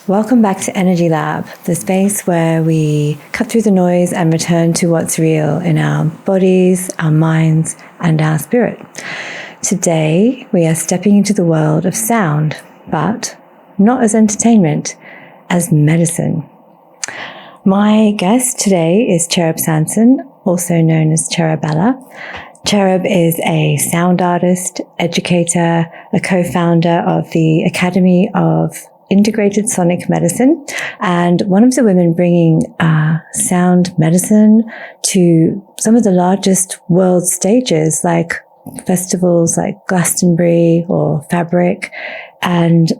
Welcome back to Energy Lab, the space where we cut through the noise and return to what's real in our bodies, our minds, and our spirit. Today, we are stepping into the world of sound, but not as entertainment, as medicine. My guest today is Cherub Sanson, also known as Cherubella. Cherub is a sound artist, educator, a co-founder of the Academy of Integrated Sonic Medicine, and one of the women bringing sound medicine to some of the largest world stages, like festivals like Glastonbury or Fabric. And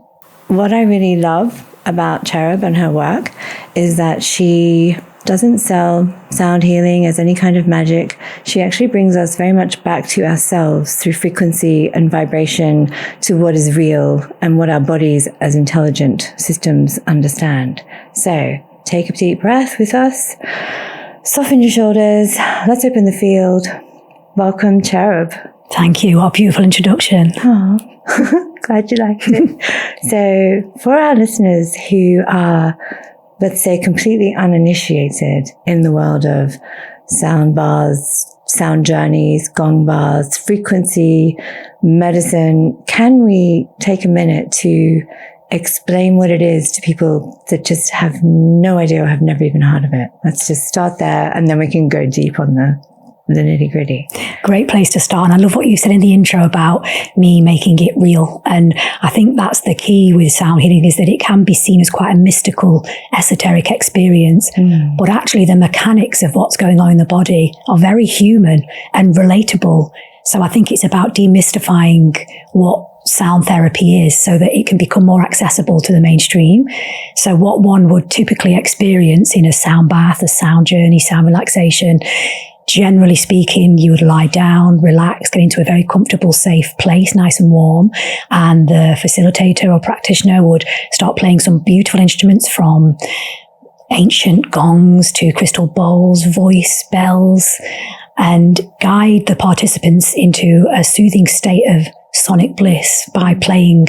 what I really love about Cherub and her work is that she doesn't sell sound healing as any kind of magic. She actually brings us very much back to ourselves through frequency and vibration, to what is real and what our bodies as intelligent systems understand. So take a deep breath with us. Soften your shoulders. Let's open the field. Welcome, Cherub. Thank you. What a beautiful introduction. Oh, glad you liked it. So for our listeners who are, let's say, completely uninitiated in the world of sound bars, sound journeys, gong bars, frequency, medicine, can we take a minute to explain what it is to people that just have no idea or have never even heard of it? Let's just start there, and then we can go deep on the nitty gritty. Great place to start. And I love what you said in the intro about me making it real. And I think that's the key with sound healing, is that it can be seen as quite a mystical, esoteric experience. But actually the mechanics of what's going on in the body are very human and relatable. So I think it's about demystifying what sound therapy is so that it can become more accessible to the mainstream. So what one would typically experience in a sound bath, a sound journey, sound relaxation, generally speaking, you would lie down, relax, get into a very comfortable, safe place, nice and warm. And the facilitator or practitioner would start playing some beautiful instruments, from ancient gongs to crystal bowls, voice bells, and guide the participants into a soothing state of sonic bliss by playing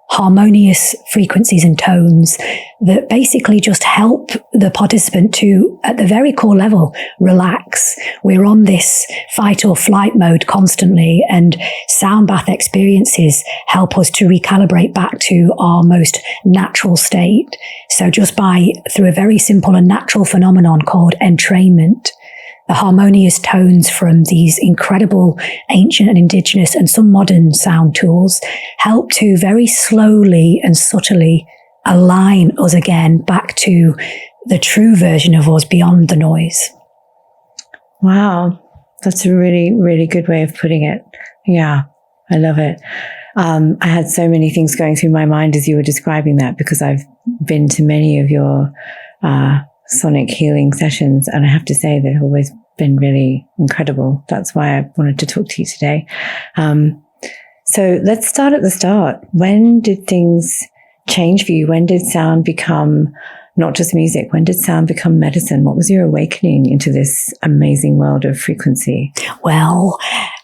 harmonious frequencies and tones that basically just help the participant to, at the very core level, relax. We're on this fight or flight mode constantly, and sound bath experiences help us to recalibrate back to our most natural state. So just through a very simple and natural phenomenon called entrainment, the harmonious tones from these incredible ancient and indigenous and some modern sound tools help to very slowly and subtly align us again back to the true version of us beyond the noise. Wow. That's a really, really good way of putting it. Yeah, I love it. I had so many things going through my mind as you were describing that, because I've been to many of your sonic healing sessions, and I have to say they've always been really incredible. That's why I wanted to talk to you today. So let's start at the start. When did things change for you? When did sound become not just music? When did sound become medicine? What was your awakening into this amazing world of frequency? Well,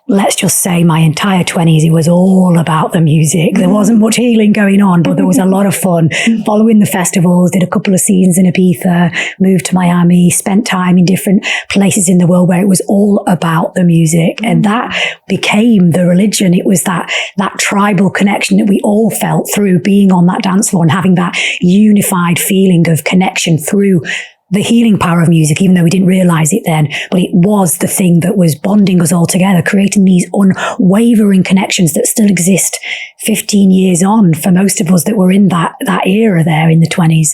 let's just say my entire 20s, it was all about the music. There wasn't much healing going on, but there was a lot of fun. Following the festivals, did a couple of seasons in Ibiza, moved to Miami, spent time in different places in the world where it was all about the music. And that became the religion. It was that tribal connection that we all felt through being on that dance floor and having that unified feeling of connection through the healing power of music, even though we didn't realize it then, but it was the thing that was bonding us all together, creating these unwavering connections that still exist 15 years on for most of us that were in that era there in the 20s.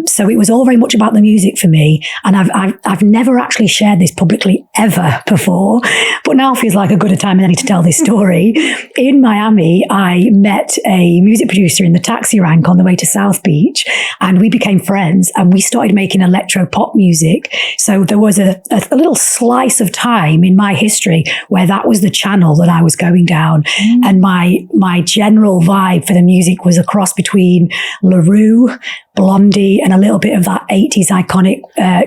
So it was all very much about the music for me. And I've never actually shared this publicly ever before, but now feels like a good a time and I need to tell this story. In Miami, I met a music producer in the taxi rank on the way to South Beach, and we became friends, and we started making electro pop music. So there was a little slice of time in my history where that was the channel that I was going down. And my general vibe for the music was a cross between LaRue, Blondie, and a little bit of that 80s iconic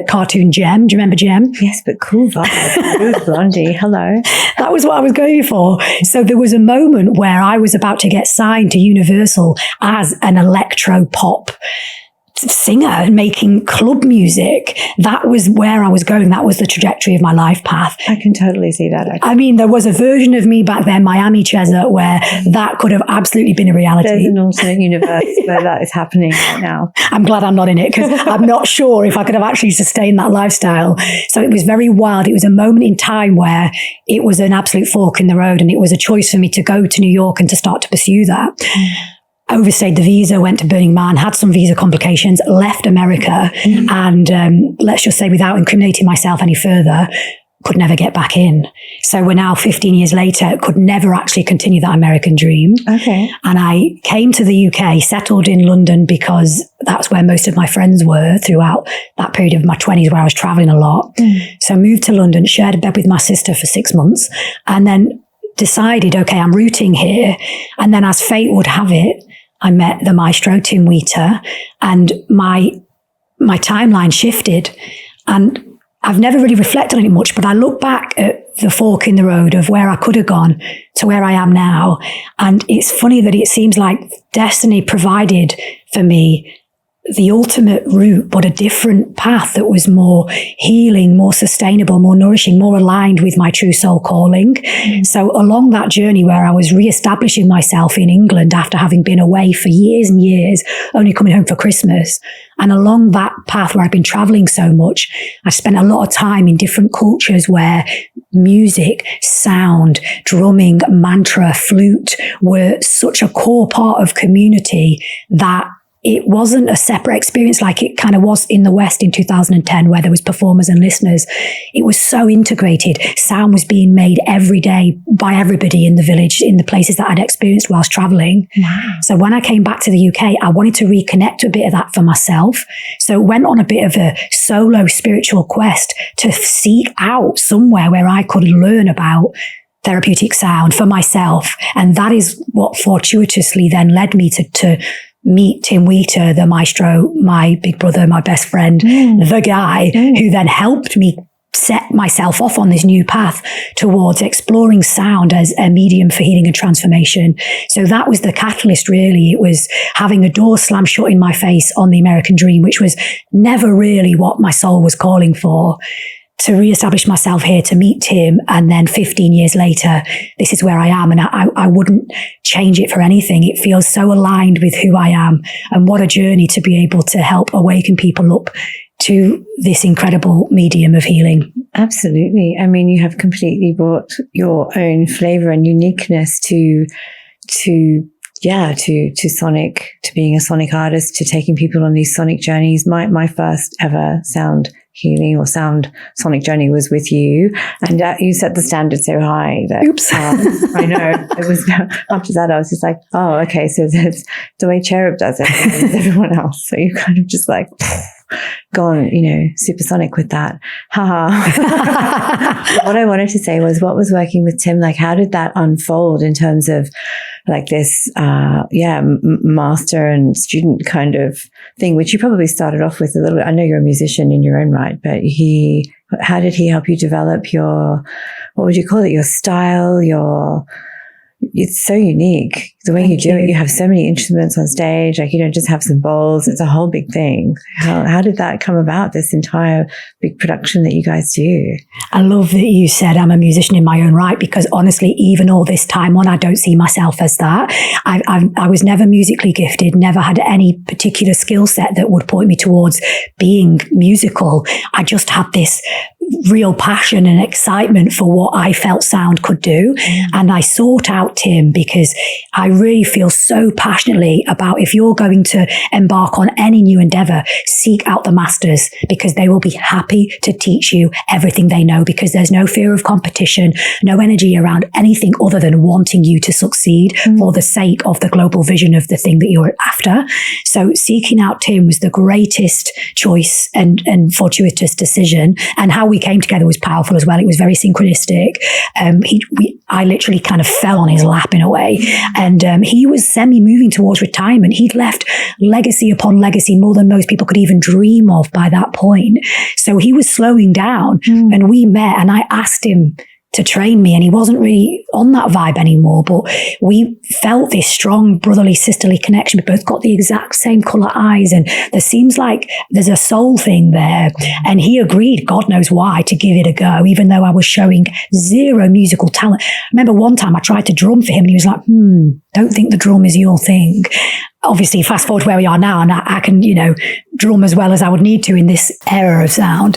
cartoon Gem. Do you remember Gem? Yes, but cool vibe. Blondie, hello. That was what I was going for. So there was a moment where I was about to get signed to Universal as an electro pop singer and making club music. That was where I was going. That was the trajectory of my life path. I can totally see that. I mean, there was a version of me back then, Miami Chesa, where that could have absolutely been a reality. There's an alternate universe where that is happening right now. I'm glad I'm not in it, because I'm not sure if I could have actually sustained that lifestyle. So it was very wild. It was a moment in time where it was an absolute fork in the road, and it was a choice for me to go to New York and to start to pursue that. Overstayed the visa, went to Burning Man, had some visa complications, left America, and let's just say, without incriminating myself any further, could never get back in. So we're now 15 years later, could never actually continue that American dream. Okay. And I came to the UK, settled in London because that's where most of my friends were throughout that period of my 20s where I was traveling a lot. So I moved to London, shared a bed with my sister for 6 months, and then decided, okay, I'm rooting here. And then, as fate would have it, I met the Maestro, Tim Wheater, and my timeline shifted. And I've never really reflected on it much, but I look back at the fork in the road of where I could have gone to where I am now. And it's funny that it seems like destiny provided for me the ultimate route, but a different path that was more healing, more sustainable, more nourishing, more aligned with my true soul calling. So along that journey where I was reestablishing myself in England after having been away for years and years, only coming home for Christmas, and along that path where I've been traveling so much, I spent a lot of time in different cultures where music, sound, drumming, mantra, flute were such a core part of community that it wasn't a separate experience like it kind of was in the West in 2010, where there was performers and listeners. It was so integrated. Sound was being made every day by everybody in the village, in the places that I'd experienced whilst traveling. Wow. So when I came back to the UK, I wanted to reconnect to a bit of that for myself. So went on a bit of a solo spiritual quest to seek out somewhere where I could learn about therapeutic sound for myself. And that is what fortuitously then led me to meet Tim Wheater, the Maestro, my big brother, my best friend, the guy who then helped me set myself off on this new path towards exploring sound as a medium for healing and transformation. So that was the catalyst, really. It was having a door slam shut in my face on the American dream, which was never really what my soul was calling for, to reestablish myself here, to meet Tim. And then 15 years later, this is where I am. And I wouldn't change it for anything. It feels so aligned with who I am. And what a journey to be able to help awaken people up to this incredible medium of healing. Absolutely. I mean, you have completely brought your own flavor and uniqueness to sonic, to being a sonic artist, to taking people on these sonic journeys. My first ever sound healing or sound sonic journey was with you, and you set the standard so high that I know it was. After that, I was just like, oh, okay, so that's the way Cherub does it with everyone else. So you kind of just like gone, supersonic with that. What I wanted to say was, what was working with Tim like? How did that unfold in terms of like this, master and student kind of thing, which you probably started off with a little. I know you're a musician in your own right, but how did he help you develop your, what would you call it, your style, it's so unique the way you do it. You have so many instruments on stage. Like, you don't just have some bowls. It's a whole big thing. How did that come about, this entire big production that you guys do? I love that you said I'm a musician in my own right, because honestly, even all this time on, I don't see myself as that. I was never musically gifted, never had any particular skill set that would point me towards being musical. I just had this real passion and excitement for what I felt sound could do. And I sought out Tim because I really feel so passionately about, if you're going to embark on any new endeavor, seek out the masters, because they will be happy to teach you everything they know, because there's no fear of competition, no energy around anything other than wanting you to succeed for the sake of the global vision of the thing that you're after. So seeking out Tim was the greatest choice and fortuitous decision. And how we came together was powerful as well. It was very synchronistic. I literally kind of fell on his lap in a way. And he was semi-moving towards retirement. He'd left legacy upon legacy, more than most people could even dream of by that point. So he was slowing down, and we met, and I asked him to train me, and he wasn't really on that vibe anymore, but we felt this strong brotherly sisterly connection. We both got the exact same color eyes, and there seems like there's a soul thing there. And he agreed, God knows why, to give it a go, even though I was showing zero musical talent. I remember one time I tried to drum for him, and he was like, don't think the drum is your thing. Obviously, fast forward to where we are now, and I can, drum as well as I would need to in this era of sound.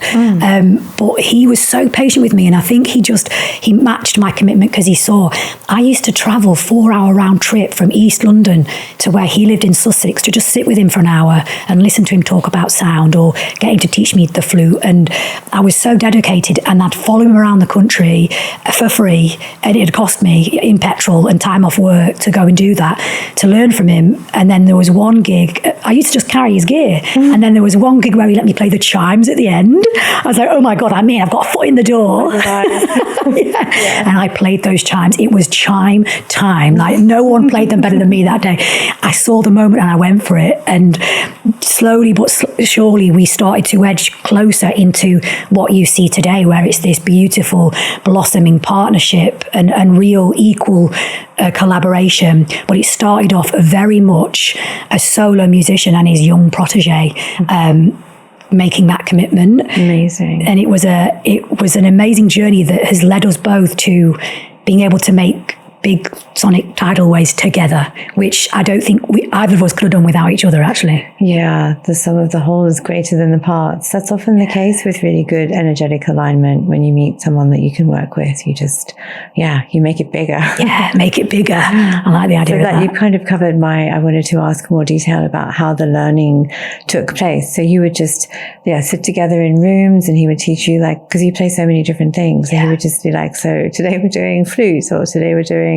But he was so patient with me, and I think he matched my commitment, because he saw I used to travel 4-hour round trip from East London to where he lived in Sussex to just sit with him for an hour and listen to him talk about sound, or get him to teach me the flute. And I was so dedicated, and I'd follow him around the country for free, and it'd cost me in petrol and time off work to go and do that, to learn from him. And then there was one gig, I used to just carry his gear. And then there was one gig where he let me play the chimes at the end. I was like, oh my God, I've got a foot in the door. And I played those chimes. It was chime time. Like, no one played them better than me that day. I saw the moment and I went for it. And slowly but surely we started to edge closer into what you see today, where it's this beautiful blossoming partnership and real equal collaboration. But it started off very much a solo musician and his young protege making that commitment. Amazing. And it was an amazing journey that has led us both to being able to make big sonic tidal waves together, which I don't think either of us could have done without each other, actually. Yeah, the sum of the whole is greater than the parts. That's often the case with really good energetic alignment. When you meet someone that you can work with, you just, you make it bigger. Yeah, make it bigger. I like the idea of that. You kind of covered I wanted to ask more detail about how the learning took place. So you would just, sit together in rooms, and he would teach you, because you play so many different things. And he would just be like, so today we're doing flute, or today we're doing,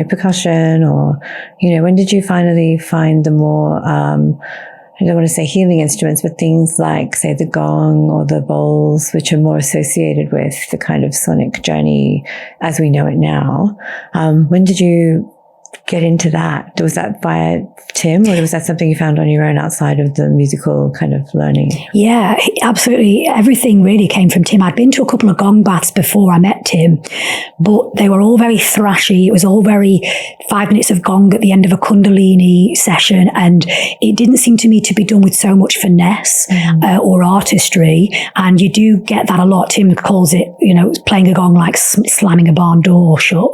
percussion, or, when did you finally find the more, I don't want to say healing instruments, but things like, say, the gong or the bowls, which are more associated with the kind of sonic journey as we know it now. When did you get into that? Was that via Tim, or was that something you found on your own outside of the musical kind of learning? Yeah, absolutely. Everything really came from Tim. I'd been to a couple of gong baths before I met Tim, but they were all very thrashy. It was all very 5 minutes of gong at the end of a Kundalini session, and it didn't seem to me to be done with so much finesse or artistry. And you do get that a lot. Tim calls it, playing a gong like slamming a barn door shut.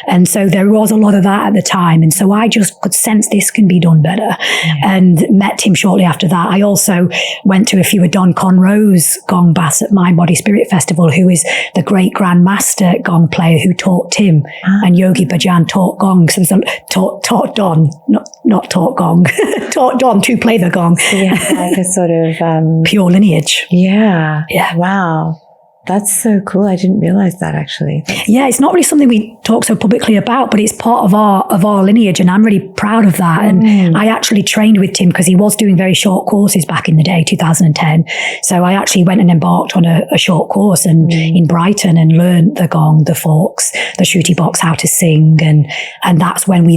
And so there was a lot of that at the time. And so I just could sense this can be done better, and met Tim shortly after that. I also went to a few of Don Conroe's gong baths at Mind Body Spirit Festival, who is the great grandmaster gong player who taught Tim, and Yogi Bhajan taught gong. So there's taught Don, not taught gong, taught Don to play the gong. Like a sort of pure lineage. Yeah. Wow. That's so cool. I didn't realize that, actually. Yeah, it's not really something we talk so publicly about, but it's part of our lineage, and I'm really proud of that. And I actually trained with Tim because he was doing very short courses back in the day, 2010. So I actually went and embarked on a short course in Brighton, and learned the gong, the forks, the shruti box, how to sing. And that's when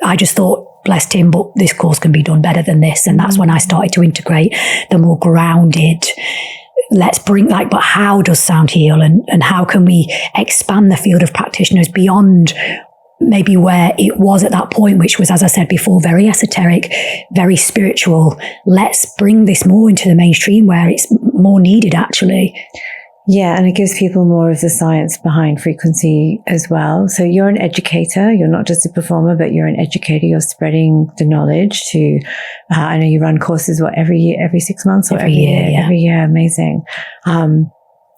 I just thought, bless Tim, but this course can be done better than this. And that's when I started to integrate the more grounded, let's bring but how does sound heal, and how can we expand the field of practitioners beyond maybe where it was at that point, which was, as I said before, very esoteric, very spiritual. Let's bring this more into the mainstream where it's more needed, actually. Yeah, and it gives people more of the science behind frequency as well. So you're an educator. You're not just a performer, but you're an educator. You're spreading the knowledge to, I know you run courses, every year, every 6 months, or every year? Yeah. Every year. Amazing.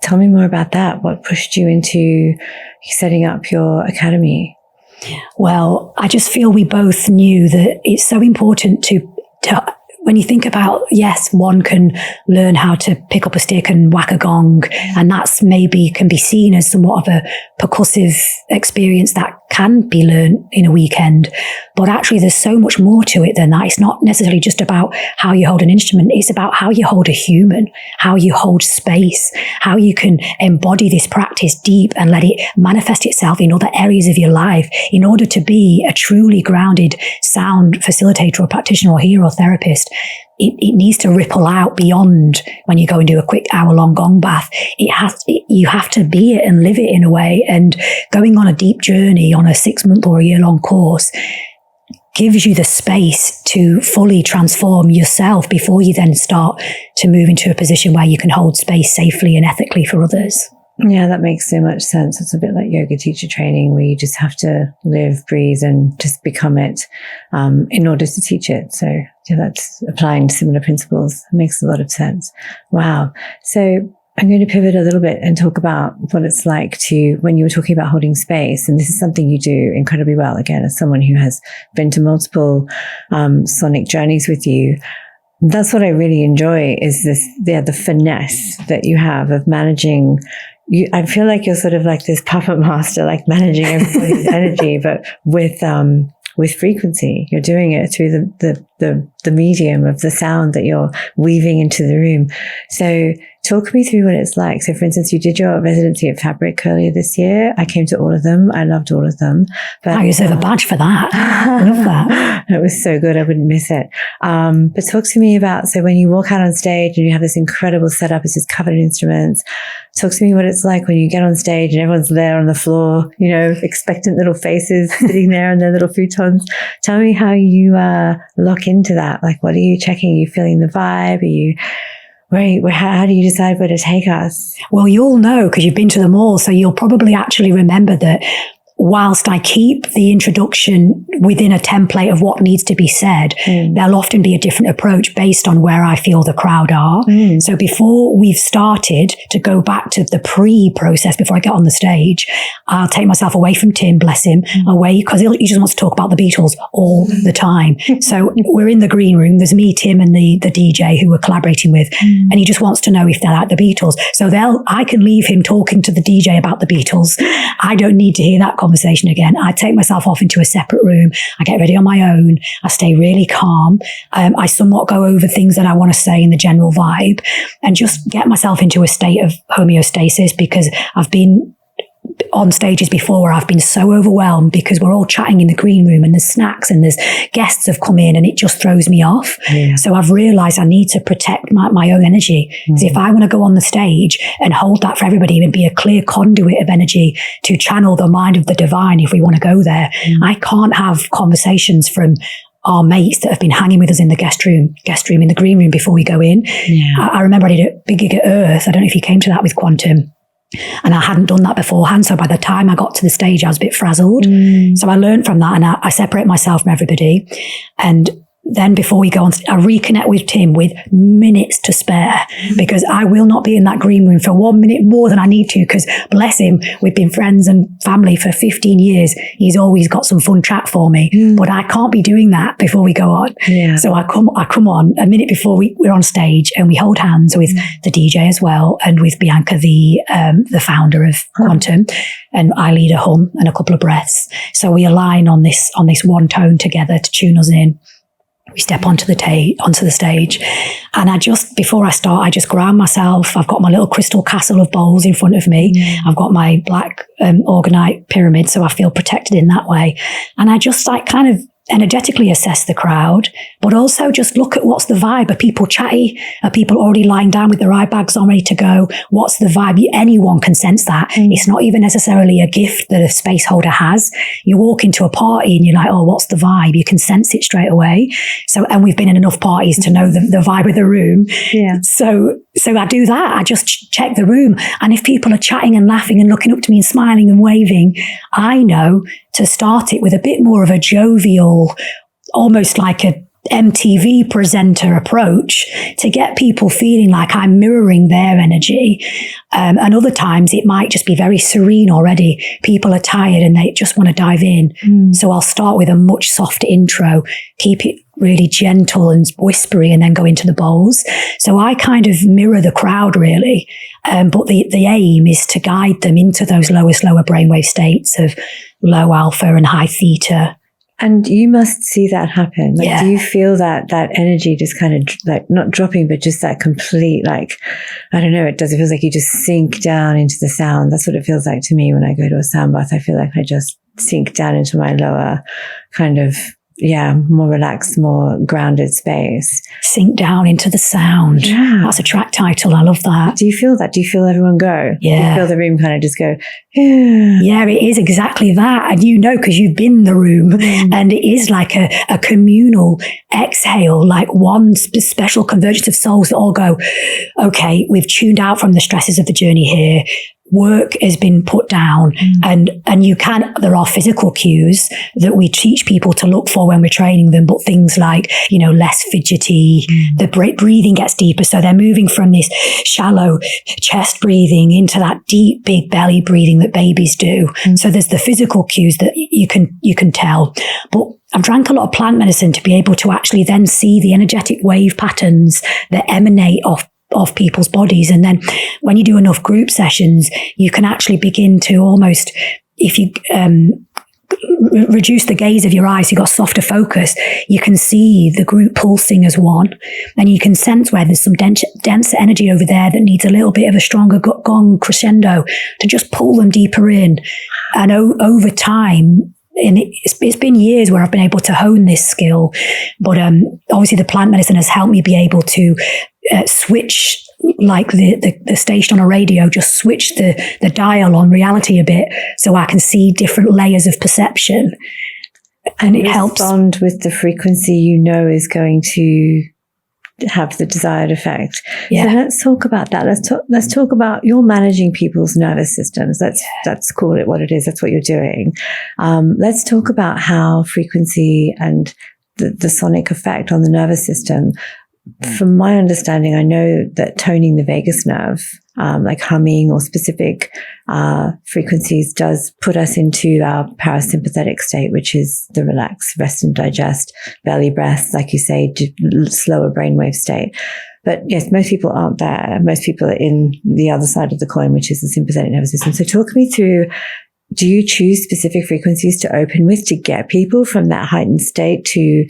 tell me more about that. What pushed you into setting up your academy? Well, I just feel we both knew that it's so important to when you think about, yes, one can learn how to pick up a stick and whack a gong, and that's maybe can be seen as somewhat of a percussive experience that can be learned in a weekend. But actually, there's so much more to it than that. It's not necessarily just about how you hold an instrument. It's about how you hold a human, how you hold space, how you can embody this practice deep and let it manifest itself in other areas of your life in order to be a truly grounded sound facilitator or practitioner or healer or therapist. It needs to ripple out beyond when you go and do a quick hour-long gong bath. You have to be it and live it in a way. And going on a deep journey on a 6-month or a year-long course gives you the space to fully transform yourself before you then start to move into a position where you can hold space safely and ethically for others. Yeah, that makes so much sense. It's a bit like yoga teacher training where you just have to live, breathe, and just become it in order to teach it. So yeah, that's applying similar principles. It makes a lot of sense. Wow. So I'm going to pivot a little bit and talk about what it's like to, when you were talking about holding space, and this is something you do incredibly well, again, as someone who has been to sonic journeys with you. That's what I really enjoy is the finesse that you have of managing. I feel like you're sort of like this puppet master, like managing everybody's energy, but with frequency. You're doing it through the medium of the sound that you're weaving into the room. So talk me through what it's like. So for instance, you did your residency at Fabric earlier this year. I came to all of them. I loved all of them. But I deserve a badge for that. I love that. It was so good. I wouldn't miss it. But talk to me about, so when you walk out on stage and you have this incredible setup, it's just covered in instruments. Talk to me what it's like when you get on stage and everyone's there on the floor, you know, expectant little faces sitting there in their little futons. Tell me how you lock into that. Like, what are you checking? Are you feeling the vibe? How do you decide where to take us? Well, you'll know because you've been to them all. So you'll probably actually remember that whilst I keep the introduction within a template of what needs to be said, there'll often be a different approach based on where I feel the crowd are. So before we've started, to go back to the pre-process, before I get on the stage, I'll take myself away from Tim, bless him, away, because he just wants to talk about the Beatles all the time. So we're in the green room. There's me, Tim, and the DJ who we're collaborating with, and he just wants to know if they like the Beatles. So I can leave him talking to the DJ about the Beatles. I don't need to hear that conversation again. I take myself off into a separate room. I get ready on my own. I stay really calm. I somewhat go over things that I want to say in the general vibe and just get myself into a state of homeostasis, because I've been on stages before where I've been so overwhelmed because we're all chatting in the green room and there's snacks and there's guests have come in and it just throws me off. So I've realized I need to protect my own energy, because if I want to go on the stage and hold that for everybody and be a clear conduit of energy to channel the mind of the divine, if we want to go there, I can't have conversations from our mates that have been hanging with us in the guest room in the green room before we go in. I remember I did a big gig at Earth. I don't know if you came to that with Quantum. And I hadn't done that beforehand. So by the time I got to the stage, I was a bit frazzled. So I learned from that and I separate myself from everybody. And then before we go on, I reconnect with Tim with minutes to spare, because I will not be in that green room for 1 minute more than I need to, because bless him, we've been friends and family for 15 years. He's always got some fun chat for me, but I can't be doing that before we go on. So I come on a minute before we're on stage and we hold hands with the DJ as well, and with Bianca, the founder of Quantum, and I lead a hum and a couple of breaths. So we align on this one tone together to tune us in. We step onto the stage, and before I start, I just ground myself. I've got my little crystal castle of bowls in front of me. I've got my black organite pyramid, so I feel protected in that way. And I just kind of energetically assess the crowd, but also just look at what's the vibe. Are people chatty? Are people already lying down with their eye bags on ready to go? What's the vibe? Anyone can sense that. It's not even necessarily a gift that a space holder has. You walk into a party and you're like, oh, what's the vibe? You can sense it straight away. So, and we've been in enough parties to know the vibe of the room. So I do that. I just check the room. And if people are chatting and laughing and looking up to me and smiling and waving, I know to start it with a bit more of a jovial, almost like a MTV presenter approach to get people feeling like I'm mirroring their energy. And other times it might just be very serene already. People are tired and they just want to dive in. So I'll start with a much softer intro, keep it really gentle and whispery, and then go into the bowls. So I kind of mirror the crowd really. But the aim is to guide them into those lower brainwave states of low alpha and high theta. And you must see that happen. Like, do you feel that energy just kind of like not dropping, but just that complete, like, I don't know, it feels like you just sink down into the sound. That's what it feels like to me when I go to a sound bath. I feel like I just sink down into my lower kind of, more relaxed, more grounded space. Sink down into the sound. Yeah. That's a track title. I love that. Do you feel that? Do you feel everyone go? Yeah. Do you feel the room kind of just go, Yeah, it is exactly that. And you know, because you've been in the room, and it is like a communal exhale, like one special convergence of souls that all go, okay, we've tuned out from the stresses of the journey here. Work has been put down, and there are physical cues that we teach people to look for when we're training them, but things like, less fidgety, the breathing gets deeper. So they're moving from this shallow chest breathing into that deep, big belly breathing that babies do. So there's the physical cues that you can tell, but I've drank a lot of plant medicine to be able to actually then see the energetic wave patterns that emanate off people's bodies. And then when you do enough group sessions, you can actually begin to almost, if you reduce the gaze of your eyes, you've got softer focus, you can see the group pulsing as one. And you can sense where there's some denser energy over there that needs a little bit of a stronger gong crescendo to just pull them deeper in. And over time, and it's been years where I've been able to hone this skill, but obviously the plant medicine has helped me be able to switch, like the station on a radio, just switch the dial on reality a bit so I can see different layers of perception, and it helps respond with the frequency is going to have the desired effect. So let's talk about that. Let's talk about, you're managing people's nervous systems. Let's call it what it is. That's what you're doing. Let's talk about how frequency and the sonic effect on the nervous system. From my understanding, I know that toning the vagus nerve, like humming or specific frequencies, does put us into our parasympathetic state, which is the relax, rest and digest, belly breath, like you say, slower brainwave state. But yes, most people aren't there. Most people are in the other side of the coin, which is the sympathetic nervous system. So talk me through, do you choose specific frequencies to open with to get people from that heightened state to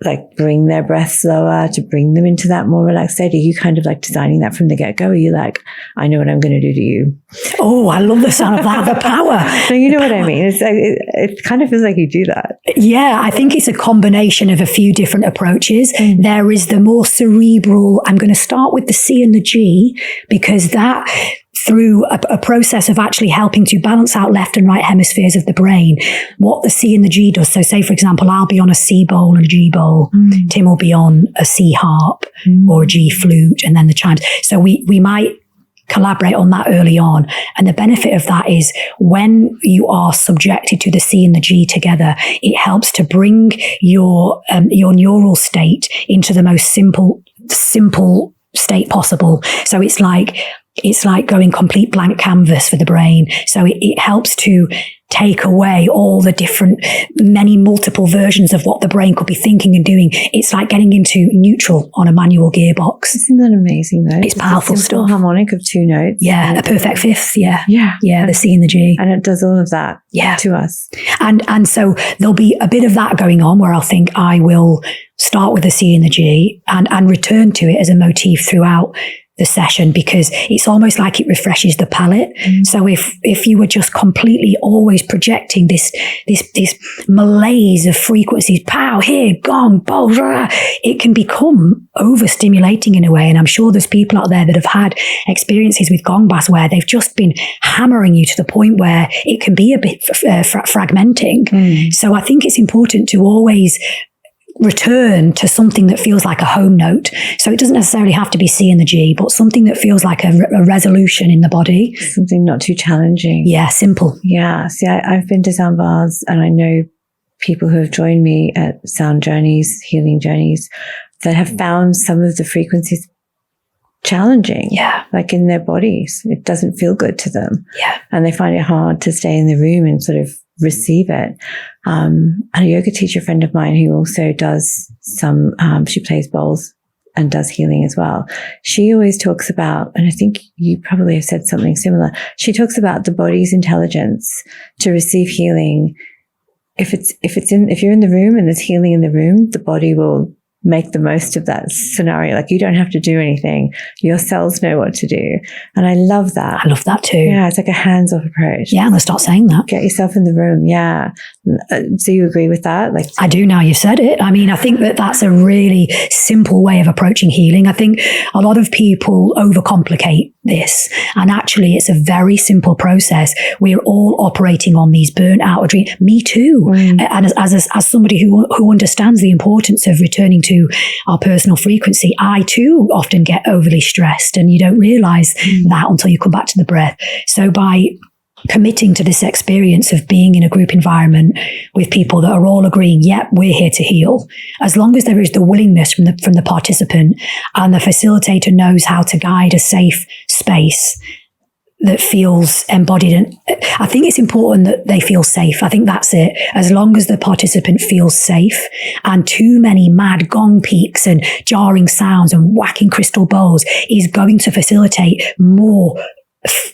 like bring their breath slower, to bring them into that more relaxed state? Are you kind of like designing that from the get-go? Are you like, I know what I'm going to do to you? Oh, I love the sound of that, the power. No, you know what I mean? It's like, it kind of feels like you do that. Yeah, I think it's a combination of a few different approaches. There is the more cerebral, I'm going to start with the C and the G, because that, through a process of actually helping to balance out left and right hemispheres of the brain, what the C and the G does. So say, for example, I'll be on a C bowl and a G bowl. Tim will be on a C harp or a G flute, and then the chimes. So we might collaborate on that early on. And the benefit of that is when you are subjected to the C and the G together, it helps to bring your neural state into the most simple state possible. So it's like going complete blank canvas for the brain. So it helps to take away all the different, many multiple versions of what the brain could be thinking and doing. It's like getting into neutral on a manual gearbox. Isn't that amazing though? It's powerful stuff. Harmonic of two notes. Yeah, a perfect fifth. Yeah, the C and the G. And it does all of that to us. And so there'll be a bit of that going on where I'll think I will start with the C and the G and return to it as a motif throughout the session, because it's almost like it refreshes the palette. So if you were just completely always projecting this malaise of frequencies, pow, here, gong, bow, rah, it can become overstimulating in a way. And I'm sure there's people out there that have had experiences with gong baths where they've just been hammering you to the point where it can be a bit fragmenting. So I think it's important to always return to something that feels like a home note. So it doesn't necessarily have to be C and the G, but something that feels like a resolution in the body. Something not too challenging. Yeah, simple. Yeah. See, I've been to sound baths and I know people who have joined me at sound journeys, healing journeys, that have found some of the frequencies challenging, like in their bodies. It doesn't feel good to them. And they find it hard to stay in the room and sort of receive it. And a yoga teacher friend of mine who also does some, she plays bowls and does healing as well. She always talks about, and I think you probably have said something similar, she talks about the body's intelligence to receive healing. If you're in the room and there's healing in the room, the body will make the most of that scenario. Like, you don't have to do anything. Your cells know what to do. And I love that. I love that too. Yeah, it's like a hands-off approach. Yeah, I'm going to start saying that. Get yourself in the room. Yeah. So you agree with that? Like, I do now you've said it. I mean, I think that that's a really simple way of approaching healing. I think a lot of people overcomplicate this. And actually, it's a very simple process. We're all operating on these burnt out dreams. Me too. And as somebody who understands the importance of returning to our personal frequency, I too often get overly stressed, and you don't realize that until you come back to the breath. So by committing to this experience of being in a group environment with people that are all agreeing, yep, we're here to heal, as long as there is the willingness from the participant, and the facilitator knows how to guide a safe space that feels embodied. And I think it's important that they feel safe. I think that's it. As long as the participant feels safe, and too many mad gong peaks and jarring sounds and whacking crystal bowls is going to facilitate more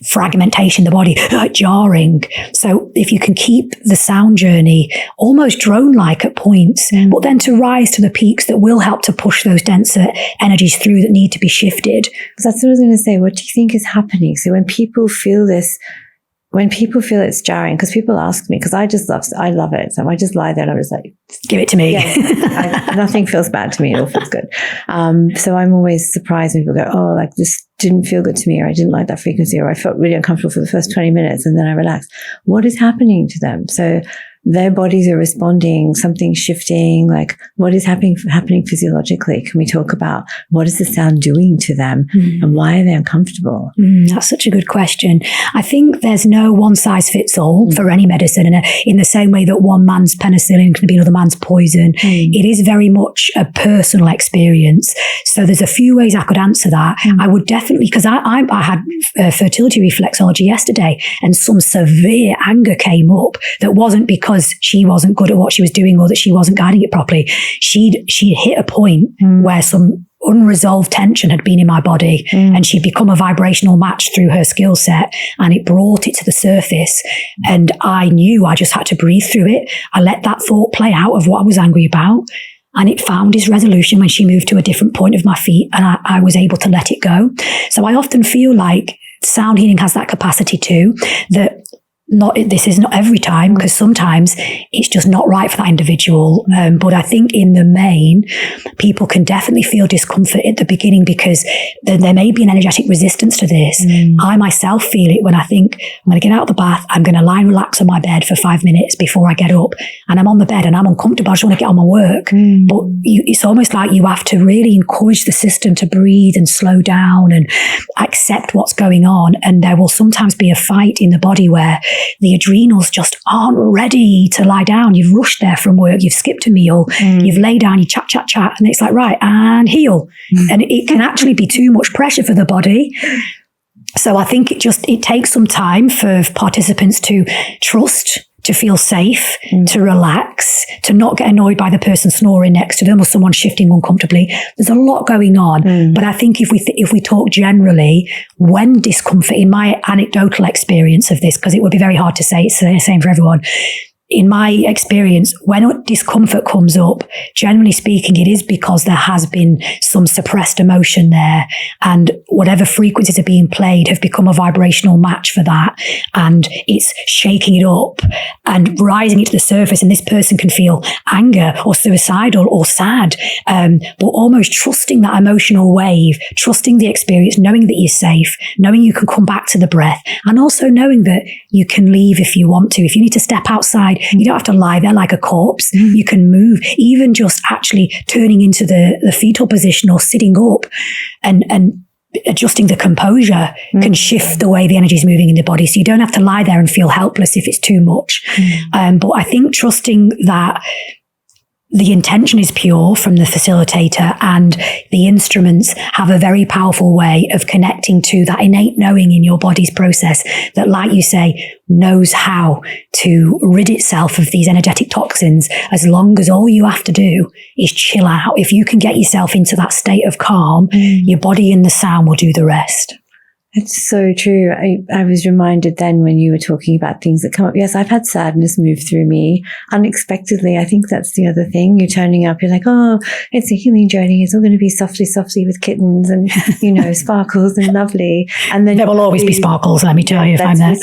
fragmentation in the body, jarring. So if you can keep the sound journey almost drone-like at points, but then to rise to the peaks that will help to push those denser energies through that need to be shifted. That's what I was going to say. What do you think is happening? So when people feel this, when people feel it's jarring, because people ask me, because I love it. So I just lie there and I'm just like, give it to me. Yeah, nothing feels bad to me. It all feels good. So I'm always surprised when people go, oh, like this didn't feel good to me, or I didn't like that frequency, or I felt really uncomfortable for the first 20 minutes and then I relaxed. What is happening to them? So their bodies are responding, something's shifting, like what is happening physiologically? Can we talk about what is the sound doing to them and why are they uncomfortable? That's such a good question. I think there's no one size fits all for any medicine. And in the same way that one man's penicillin can be another man's poison, it is very much a personal experience. So there's a few ways I could answer that. I would definitely, because I had fertility reflexology yesterday, and some severe anger came up that wasn't because she wasn't good at what she was doing or that she wasn't guiding it properly. She'd hit a point where some unresolved tension had been in my body, and she'd become a vibrational match through her skill set, and it brought it to the surface. And I knew I just had to breathe through it. I let that thought play out of what I was angry about, and it found its resolution when she moved to a different point of my feet, and I was able to let it go. So I often feel like sound healing has that capacity too, that this is not every time, because sometimes it's just not right for that individual. But I think in the main, people can definitely feel discomfort at the beginning because there may be an energetic resistance to this. I myself feel it when I think I'm going to get out of the bath, I'm going to lie and relax on my bed for 5 minutes before I get up, and I'm on the bed and I'm uncomfortable. I just want to get on my work. But it's almost like you have to really encourage the system to breathe and slow down and accept what's going on. And there will sometimes be a fight in the body where the adrenals just aren't ready to lie down. You've rushed there from work, you've skipped a meal, you've laid down, you chat, and it's like, right, and heal. And it can actually be too much pressure for the body. So I think it takes some time for participants to trust, to feel safe, to relax, to not get annoyed by the person snoring next to them or someone shifting uncomfortably. There's a lot going on. But I think if we talk generally, when discomfort, in my anecdotal experience of this, because it would be very hard to say it's the same for everyone, in my experience, when discomfort comes up, generally speaking, it is because there has been some suppressed emotion there, and whatever frequencies are being played have become a vibrational match for that, and it's shaking it up and rising it to the surface, and this person can feel anger or suicidal or sad, but almost trusting that emotional wave, trusting the experience, knowing that you're safe, knowing you can come back to the breath, and also knowing that you can leave if you want to. If you need to step outside, you don't have to lie there like a corpse. You can move, even just actually turning into the fetal position or sitting up and adjusting the composure can shift the way the energy is moving in the body. So you don't have to lie there and feel helpless if it's too much. But I think trusting that the intention is pure from the facilitator, and the instruments have a very powerful way of connecting to that innate knowing in your body's process that, like you say, knows how to rid itself of these energetic toxins, as long as all you have to do is chill out. If you can get yourself into that state of calm, your body and the sound will do the rest. It's so true. I was reminded then when you were talking about things that come up. Yes, I've had sadness move through me unexpectedly. I think that's the other thing. You're turning up, you're like, oh, it's a healing journey. It's all going to be softly with kittens and, you know, sparkles and lovely. And then there will always be sparkles, let me tell you, if I'm there.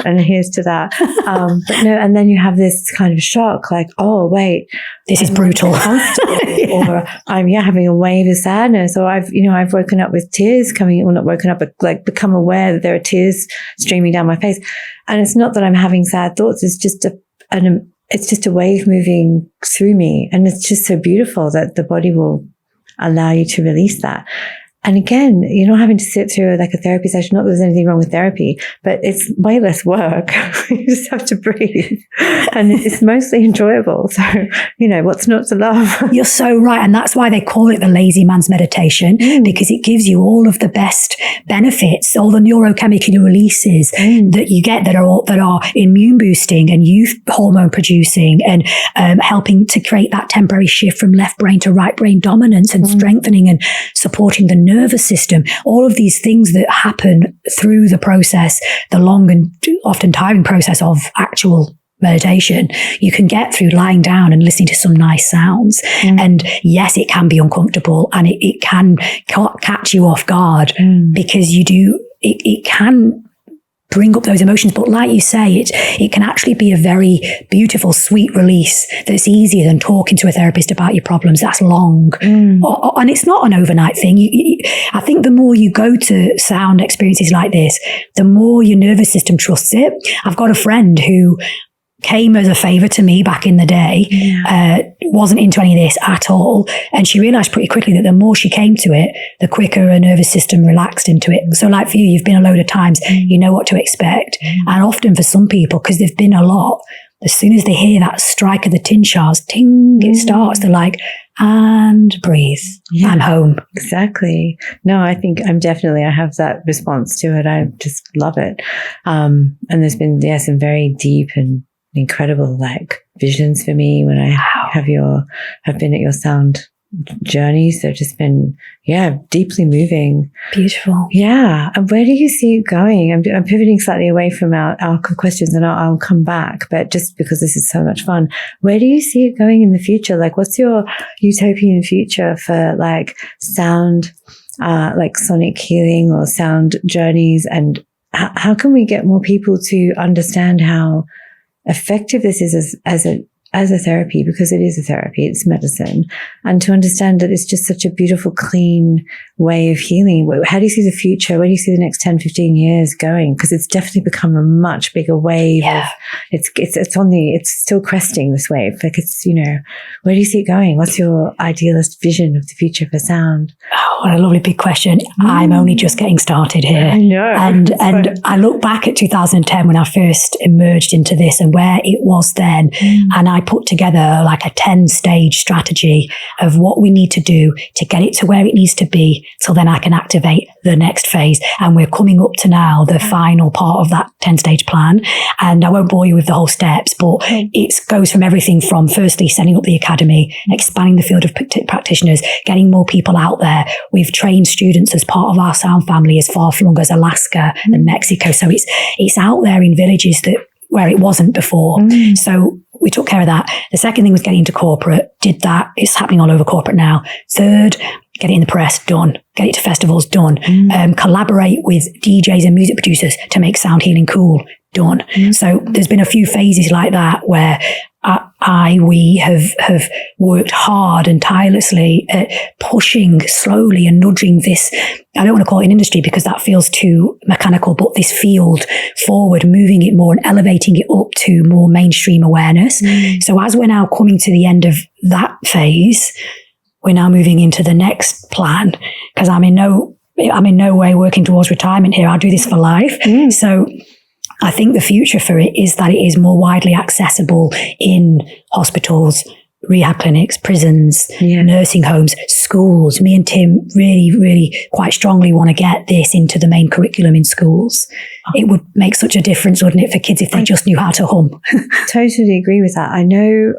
And here's to that. But no, and then you have this kind of shock, like, oh, wait, this is brutal. Or I'm having a wave of sadness, or I've woken up with tears coming, well, not woken up, but like become aware that there are tears streaming down my face. And it's not that I'm having sad thoughts. It's just a wave moving through me. And it's just so beautiful that the body will allow you to release that. And again, you're not having to sit through like a therapy session. Not that there's anything wrong with therapy, but it's way less work. You just have to breathe, and it's mostly enjoyable. So, you know, what's not to love? You're so right. And that's why they call it the lazy man's meditation, because it gives you all of the best benefits, all the neurochemical releases that you get that are immune boosting and youth hormone producing, and helping to create that temporary shift from left brain to right brain dominance, and strengthening and supporting the nervous system. All of these things that happen through the process, the long and often tiring process of actual meditation, you can get through lying down and listening to some nice sounds. And yes, it can be uncomfortable, and it can catch you off guard, because it can bring up those emotions. But like you say, it can actually be a very beautiful, sweet release that's easier than talking to a therapist about your problems. That's long. And it's not an overnight thing. I think the more you go to sound experiences like this, the more your nervous system trusts it. I've got a friend who came as a favor to me back in the day, wasn't into any of this at all. And she realized pretty quickly that the more she came to it, the quicker her nervous system relaxed into it. So like for you, you've been a load of times, you know what to expect. And often for some people, because they've been a lot, as soon as they hear that strike of the tin shards, ting, it starts. They're like, and breathe. I'm home. Exactly. No, I think I have that response to it. I just love it. And there's been, some very deep and incredible like visions for me when I have been at your sound journeys. They've just been deeply moving. Beautiful. And where do you see it going? I'm pivoting slightly away from our questions, and I'll come back, but just because this is so much fun, where do you see it going in the future? Like, what's your utopian future for like sound, like sonic healing or sound journeys? And how can we get more people to understand how effective this is as a therapy, because it is a therapy, it's medicine, and to understand that it's just such a beautiful, clean way of healing. How do you see the future? Where do you see the next 10, 15 years going? Because it's definitely become a much bigger wave. It's still cresting this wave. Like it's, where do you see it going? What's your idealist vision of the future for sound? Oh, what a lovely big question. I'm only just getting started here. I know. And I look back at 2010 when I first emerged into this and where it was then. And I put together like a 10-stage strategy of what we need to do to get it to where it needs to be, so then I can activate the next phase. And we're coming up to now the final part of that 10-stage plan. And I won't bore you with the whole steps, but it goes from everything from firstly setting up the academy, expanding the field of practitioners, getting more people out there. We've trained students as part of our sound family as far flung as Alaska and Mexico. So it's out there in villages where it wasn't before. So we took care of that. The second thing was getting into corporate, did that. It's happening all over corporate now. Third, get it in the press, done. Get it to festivals, done. Collaborate with DJs and music producers to make sound healing cool, done. So there's been a few phases like that where we have worked hard and tirelessly at pushing slowly and nudging this, I don't want to call it an industry because that feels too mechanical, but this field forward, moving it more and elevating it up to more mainstream awareness. So as we're now coming to the end of that phase, we're now moving into the next plan, because I'm in no way working towards retirement here. I do this for life. So I think the future for it is that it is more widely accessible in hospitals, rehab clinics, prisons, nursing homes, schools. Me and Tim really, really quite strongly want to get this into the main curriculum in schools. It would make such a difference, wouldn't it, for kids if they just knew how to hum? Totally agree with that. I know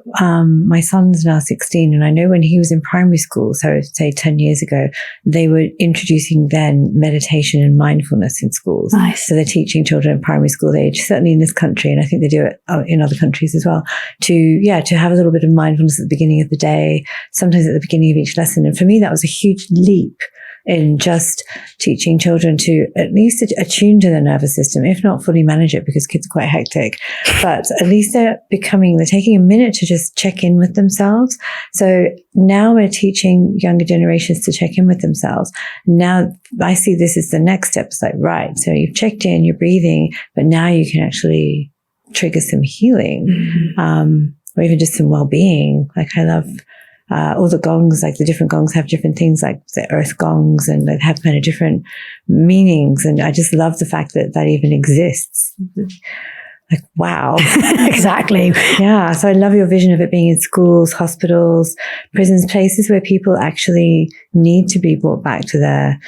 my son's now 16, and I know when he was in primary school, so say 10 years ago, they were introducing then meditation and mindfulness in schools. Nice. So they're teaching children at primary school age, certainly in this country, and I think they do it in other countries as well, to have a little bit of mindfulness at the beginning of the day, sometimes at the beginning of each lesson. And for me, that was a huge leap in just teaching children to at least attune to their nervous system, if not fully manage it, because kids are quite hectic. But at least they're taking a minute to just check in with themselves. So now we're teaching younger generations to check in with themselves. Now I see this as the next step. It's like, right, so you've checked in, you're breathing, but now you can actually trigger some healing, or even just some well-being. Like I love all the gongs, like the different gongs have different things, like the earth gongs, and they have kind of different meanings. And I just love the fact that that even exists. Like, wow. Exactly. Yeah. So I love your vision of it being in schools, hospitals, prisons, places where people actually need to be brought back to their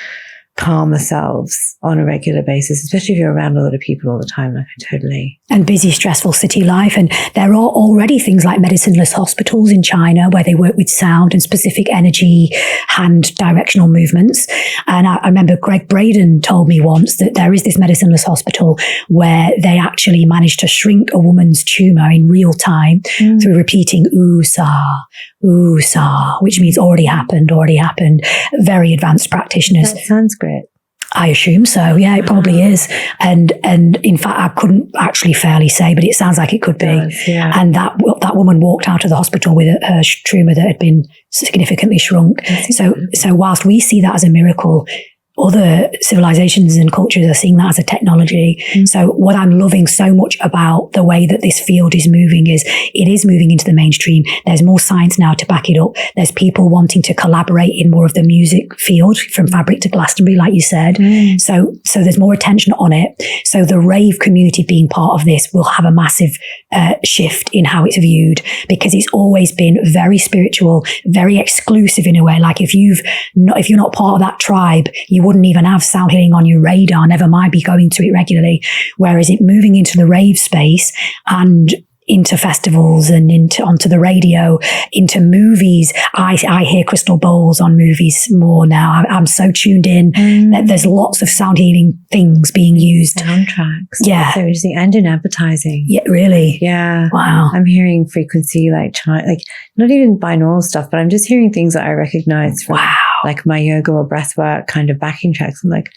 calmer selves on a regular basis, especially if you're around a lot of people all the time. Like, totally. And busy, stressful city life. And there are already things like medicineless hospitals in China where they work with sound and specific energy, hand directional movements. And I remember Greg Braden told me once that there is this medicineless hospital where they actually managed to shrink a woman's tumor in real time through repeating ooh, sa, which means already happened. Very advanced practitioners. That sounds great. I assume so. Yeah, it probably is. And in fact, I couldn't actually fairly say, but it sounds like it could be. Yeah. And that woman walked out of the hospital with her tumor that had been significantly shrunk. So whilst we see that as a miracle, other civilizations and cultures are seeing that as a technology. So what I'm loving so much about the way that this field is moving is it is moving into the mainstream. There's more science now to back it up. There's people wanting to collaborate in more of the music field, from fabric to Glastonbury, like you said. So there's more attention on it. So the rave community being part of this will have a massive shift in how it's viewed, because it's always been very spiritual, very exclusive in a way. Like if you're not part of that tribe, you wouldn't even have sound healing on your radar, never mind be going to it regularly. Whereas it moving into the rave space and into festivals and onto the radio, into movies. I hear crystal bowls on movies more now. I'm so tuned in that there's lots of sound healing things being used. Soundtracks. Yeah. So interesting. And in advertising. Yeah, really. Yeah. Wow. I'm hearing frequency, like not even binaural stuff, but I'm just hearing things that I recognize from like my yoga or breath work kind of backing tracks. I'm like,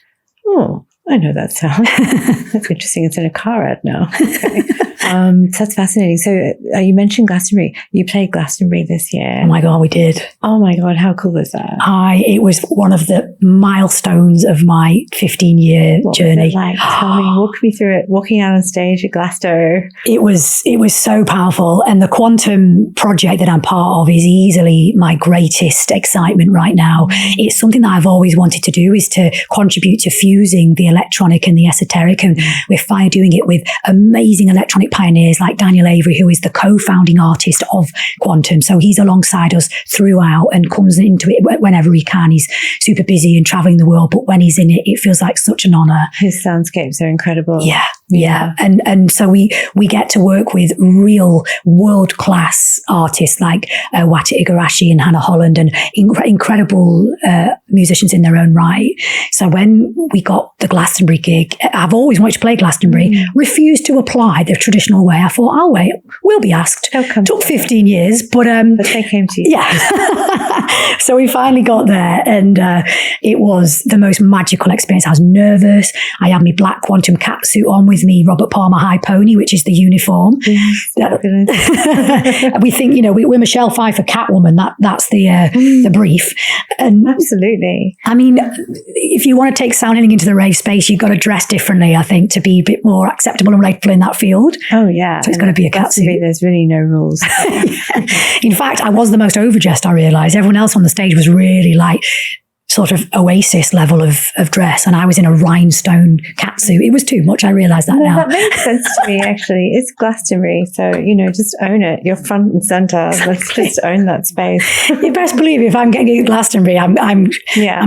oh, I know that sound. That's interesting. It's in a car ad now. Okay. So that's fascinating. So you mentioned Glastonbury. You played Glastonbury this year. Oh my God, we did. Oh my God, how cool was that? It was one of the milestones of my 15-year journey. Was it like? Tell me, walk me through it. Walking out on stage at Glasto. It was so powerful. And the quantum project that I'm part of is easily my greatest excitement right now. It's something that I've always wanted to do, is to contribute to fusing the electronic and the esoteric. And we're finally doing it with amazing electronic pioneers like Daniel Avery, who is the co-founding artist of Quantum. So he's alongside us throughout and comes into it whenever he can. He's super busy and traveling the world, but when he's in it, it feels like such an honor. His soundscapes are incredible. Yeah. And so we get to work with real world-class artists like Wata Igarashi and Hannah Holland, and incredible musicians in their own right. So when we got the Glastonbury gig, I've always wanted to play Glastonbury, refused to apply the traditional way. I thought, I'll wait, we'll be asked. Took 15 years, but they came to you. Yeah. So we finally got there, and it was the most magical experience. I was nervous. I had my black quantum cat suit on with me Robert Palmer High Pony, which is the uniform. We think, we're Michelle Pfeiffer Catwoman. That's the brief. And absolutely. I mean, if you want to take sound healing into the rave space, you've got to dress differently, I think, to be a bit more acceptable and relatable in that field. Oh yeah. So it's got to be a cat suit. There's really no rules. In fact, I was the most overdressed, I realised. Everyone else on the stage was really like sort of oasis level of dress, and I was in a rhinestone catsuit. It was too much. I realise that now. That makes sense to me, actually. It's Glastonbury, so, just own it. You're front and centre. Exactly. Let's just own that space. You best believe if I'm getting Glastonbury, I'm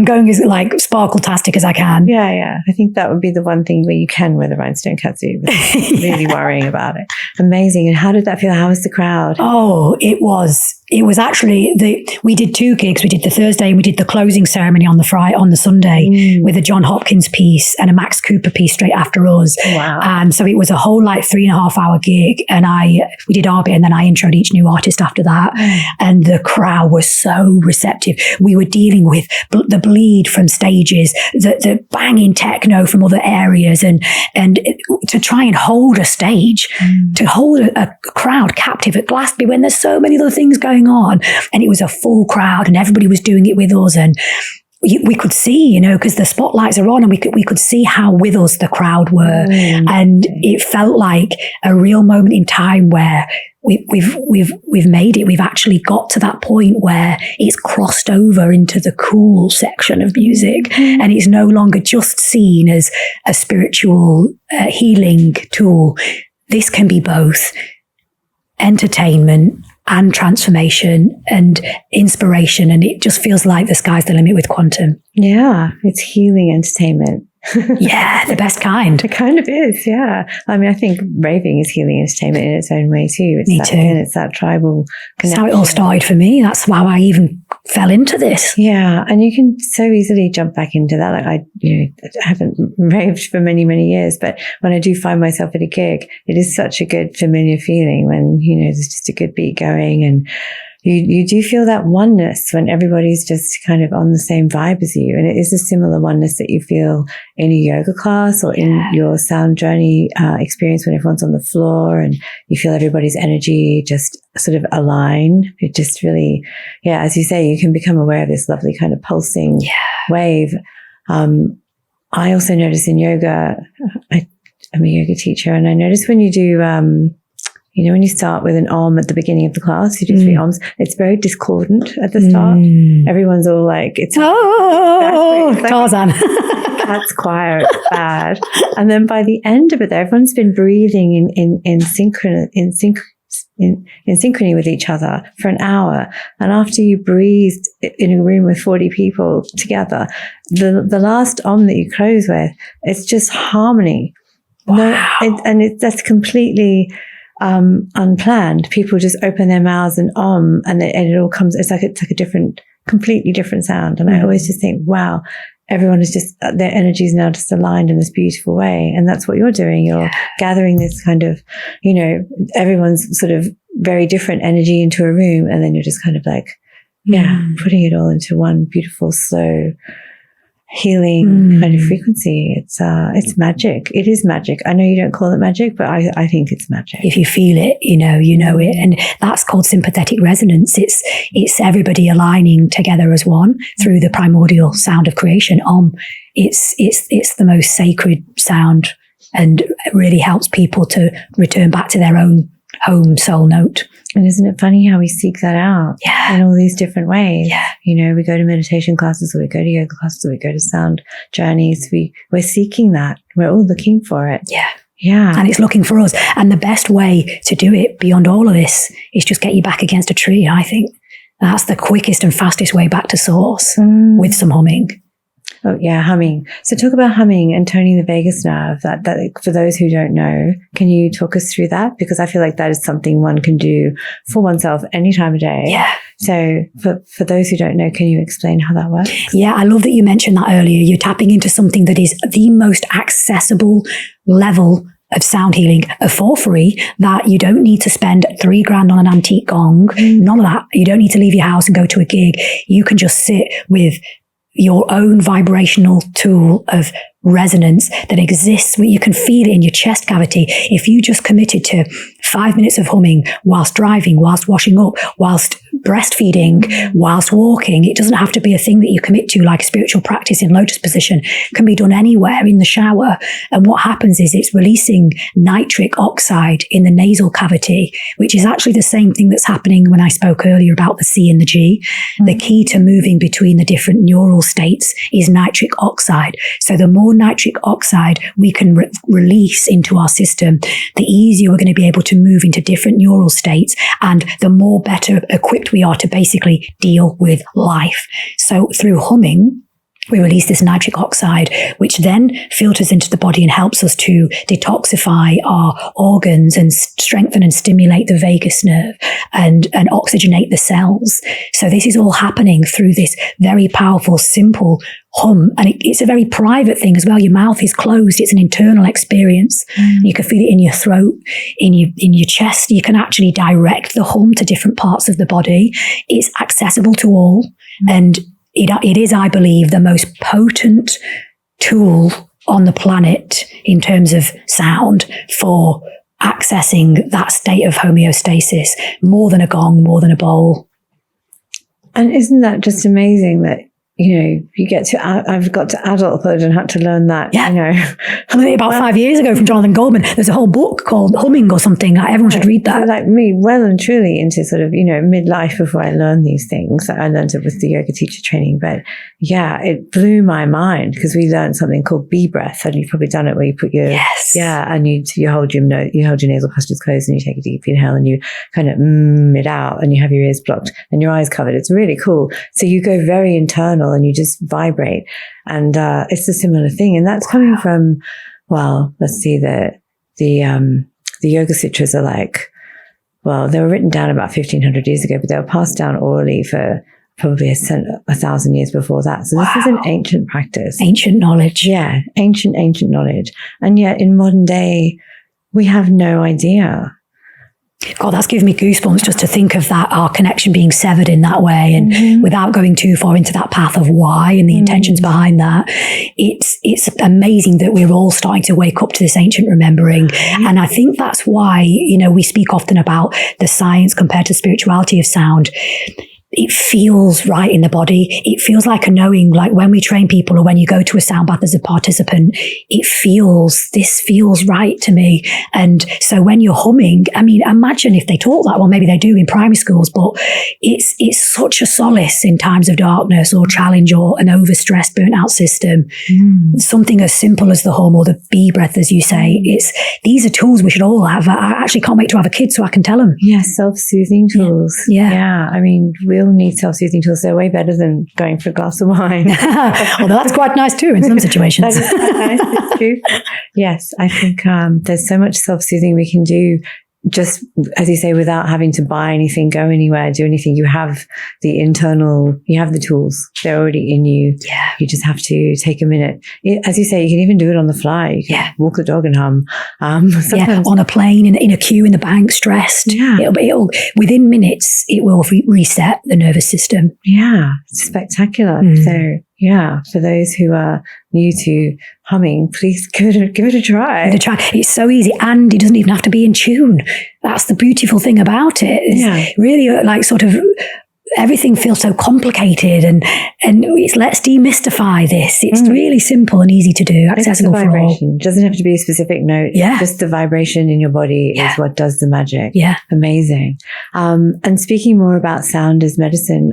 going as like sparkle-tastic as I can. Yeah. I think that would be the one thing where you can wear the rhinestone catsuit without really worrying about it. Amazing. And how did that feel? How was the crowd? Oh, it was actually we did 2 gigs. We did the Thursday and we did the closing ceremony on the Sunday with a John Hopkins piece and a Max Cooper piece straight after us. Wow. And so it was a whole 3.5 hour gig, and we did our bit, and then I introed each new artist after that. And the crowd was so receptive. We were dealing with the bleed from stages, the banging techno from other areas, and to try and hold a stage, to hold a crowd captive at Glastonbury when there's so many other things going on. And it was a full crowd and everybody was doing it with us, and we could see, because the spotlights are on, and we could see how with us the crowd were. And it felt like a real moment in time where we've made it. We've actually got to that point where it's crossed over into the cool section of music, and it's no longer just seen as a spiritual healing tool. This can be both entertainment and transformation and inspiration, and it just feels like the sky's the limit with quantum. Yeah, it's healing entertainment. Yeah, the best kind. It kind of is, yeah. I mean, I think raving is healing entertainment in its own way too. Me too. And it's that tribal connection. That's how it all started for me. That's how I even fell into this. Yeah, and you can so easily jump back into that. Like I haven't raved for many, many years, but when I do find myself at a gig, it is such a good familiar feeling when, there's just a good beat going, and you do feel that oneness when everybody's just kind of on the same vibe as you. And it is a similar oneness that you feel in a yoga class or in your sound journey experience when everyone's on the floor and you feel everybody's energy just sort of align. It just really, as you say, you can become aware of this lovely kind of pulsing wave. I also notice in yoga, I'm a yoga teacher, and I notice when you do, when you start with an om at the beginning of the class, you do 3 oms, it's very discordant at the start. Everyone's all like, it's Tarzan. Cat's choir, it's bad. And then by the end of it, everyone's been breathing in synchrony with each other for an hour. And after you breathed in a room with 40 people together, the last om that you close with, it's just harmony. Wow. That's completely unplanned. People just open their mouths and and it all comes. It's like a completely different sound. And I always just think, wow, everyone is just, their energy is now just aligned in this beautiful way. And that's what you're doing. You're gathering this kind of, everyone's sort of very different energy into a room, and then you're just kind of like, putting it all into one beautiful, slow, healing kind of frequency. It's magic. It is magic. I know you don't call it magic, but I think it's magic. If you feel it, you know it. And that's called sympathetic resonance. It's everybody aligning together as one through the primordial sound of creation. It's the most sacred sound, and it really helps people to return back to their own home soul note. And isn't it funny how we seek that out in all these different ways? Yeah. We go to meditation classes, or we go to yoga classes, or we go to sound journeys. We're seeking that. We're all looking for it. Yeah. And it's looking for us. And the best way to do it beyond all of this is just get you back against a tree. I think that's the quickest and fastest way back to source with some humming. Oh yeah, humming. So talk about humming and toning the vagus nerve. That for those who don't know, can you talk us through that? Because I feel like that is something one can do for oneself any time of day. Yeah. So for those who don't know, can you explain how that works? Yeah, I love that you mentioned that earlier. You're tapping into something that is the most accessible level of sound healing for free, that you don't need to spend $3,000 on an antique gong. None of that. You don't need to leave your house and go to a gig. You can just sit with your own vibrational tool of resonance that exists where you can feel it in your chest cavity. If you just committed to 5 minutes of humming whilst driving, whilst washing up, whilst breastfeeding, whilst walking, it doesn't have to be a thing that you commit to like a spiritual practice in lotus position. It can be done anywhere, in the shower. And what happens is it's releasing nitric oxide in the nasal cavity, which is actually the same thing that's happening when I spoke earlier about the C and the G. The key to moving between the different neural states is nitric oxide. So the more nitric oxide we can release into our system, the easier we're going to be able to move into different neural states, and the more better equipped we are to basically deal with life. So through humming, we release this nitric oxide, which then filters into the body and helps us to detoxify our organs and strengthen and stimulate the vagus nerve and oxygenate the cells. So this is all happening through this very powerful, simple hum. And it's a very private thing as well. Your mouth is closed. It's an internal experience. You can feel it in your throat, in your chest. You can actually direct the hum to different parts of the body. It's accessible to all. And it is, I believe, the most potent tool on the planet in terms of sound for accessing that state of homeostasis, more than a gong, more than a bowl. And isn't that just amazing that, you know, you get to, I've got to adulthood and had to learn that, Yeah. you know. I learned it about 5 years ago from Jonathan Goldman. There's a whole book called Humming or something. Everyone should read that. Like me, well and truly into sort of, you know, midlife before I learned these things. I learned it with the yoga teacher training. But yeah, it blew my mind because we learned something called bee breath. And you've probably done it where you put your, Yes. yeah, and you hold your nasal passages closed and you take a deep inhale and you kind of it out and you have your ears blocked and your eyes covered. It's really cool. So you go very internal and you just vibrate. And it's a similar thing. And that's coming from, well, let's see, the Yoga Sutras are like, well, they were written down about 1500 years ago, but they were passed down orally for probably 1,000 years before that. So this is an ancient practice. Ancient knowledge. Yeah, ancient knowledge. And yet in modern day, we have no idea. God, that's giving me goosebumps just to think of that, our connection being severed in that way, and without going too far into that path of why and the intentions behind that. It's amazing that we're all starting to wake up to this ancient remembering. And I think that's why, you know, we speak often about the science compared to spirituality of sound. It feels right in the body. It feels like a knowing, like when we train people or when you go to a sound bath as a participant, this feels right to me. And so when you're humming, I mean, imagine if they taught that. Well, maybe they do in primary schools, but it's such a solace in times of darkness or challenge or an overstressed, burnt out system. Something as simple as the hum or the bee breath, as you say, these are tools we should all have. I actually can't wait to have a kid so I can tell them. Yeah, self-soothing tools. Yeah. I mean, we all need self-soothing tools. They're way better than going for a glass of wine. Although that's quite nice too in some situations. That is quite nice. It's true. Yes, I think there's so much self-soothing we can do, just as you say, without having to buy anything, go anywhere, do anything. You have you have the tools. They're already in you. Yeah. You just have to take a minute. As you say, you can even do it on the fly. You can walk the dog and hum. Sometimes on a plane, in a queue in the bank, stressed. Yeah. It'll within minutes, it will reset the nervous system. Yeah, it's spectacular. So yeah, for those who are new to humming, please give it a try. It's so easy, and it doesn't even have to be in tune. That's the beautiful thing about it. It's really like sort of everything feels so complicated, and it's let's demystify this. It's really simple and easy to do, accessible for all. It doesn't have to be a specific note. Yeah. Just the vibration in your body is what does the magic. Yeah. Amazing. And speaking more about sound as medicine,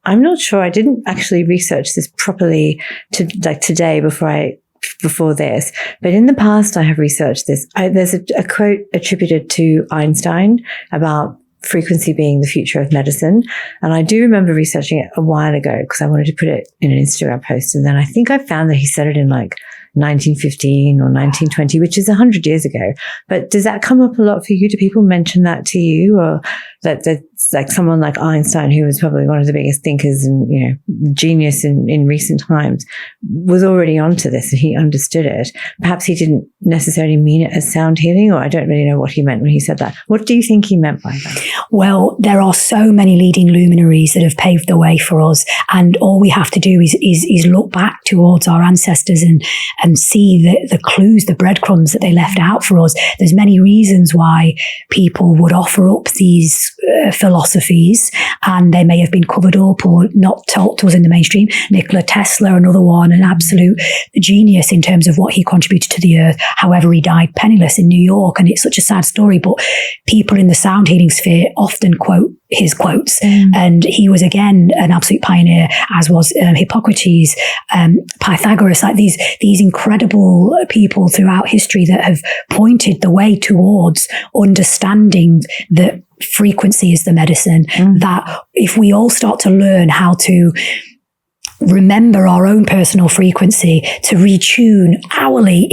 I'm not sure. I didn't actually research this properly today before this, but in the past I have researched this. There's a quote attributed to Einstein about frequency being the future of medicine. And I do remember researching it a while ago because I wanted to put it in an Instagram post. And then I think I found that he said it in like 1915 or 1920, which is 100 years ago. But does that come up a lot for you? Do people mention that to you? Or That's like someone like Einstein, who was probably one of the biggest thinkers and, you know, genius in recent times, was already onto this and he understood it. Perhaps he didn't necessarily mean it as sound healing, or I don't really know what he meant when he said that. What do you think he meant by that? Well, there are so many leading luminaries that have paved the way for us, and all we have to do is look back towards our ancestors and see the clues, the breadcrumbs that they left out for us. There's many reasons why people would offer up these philosophies, and they may have been covered up or not taught to us in the mainstream. Nikola Tesla, another one, an absolute genius in terms of what he contributed to the earth. However, he died penniless in New York, and it's such a sad story, but people in the sound healing sphere often quote his quotes. And he was, again, an absolute pioneer, as was Hippocrates, Pythagoras, like these incredible people throughout history that have pointed the way towards understanding that frequency is the medicine, that if we all start to learn how to remember our own personal frequency, to retune hourly,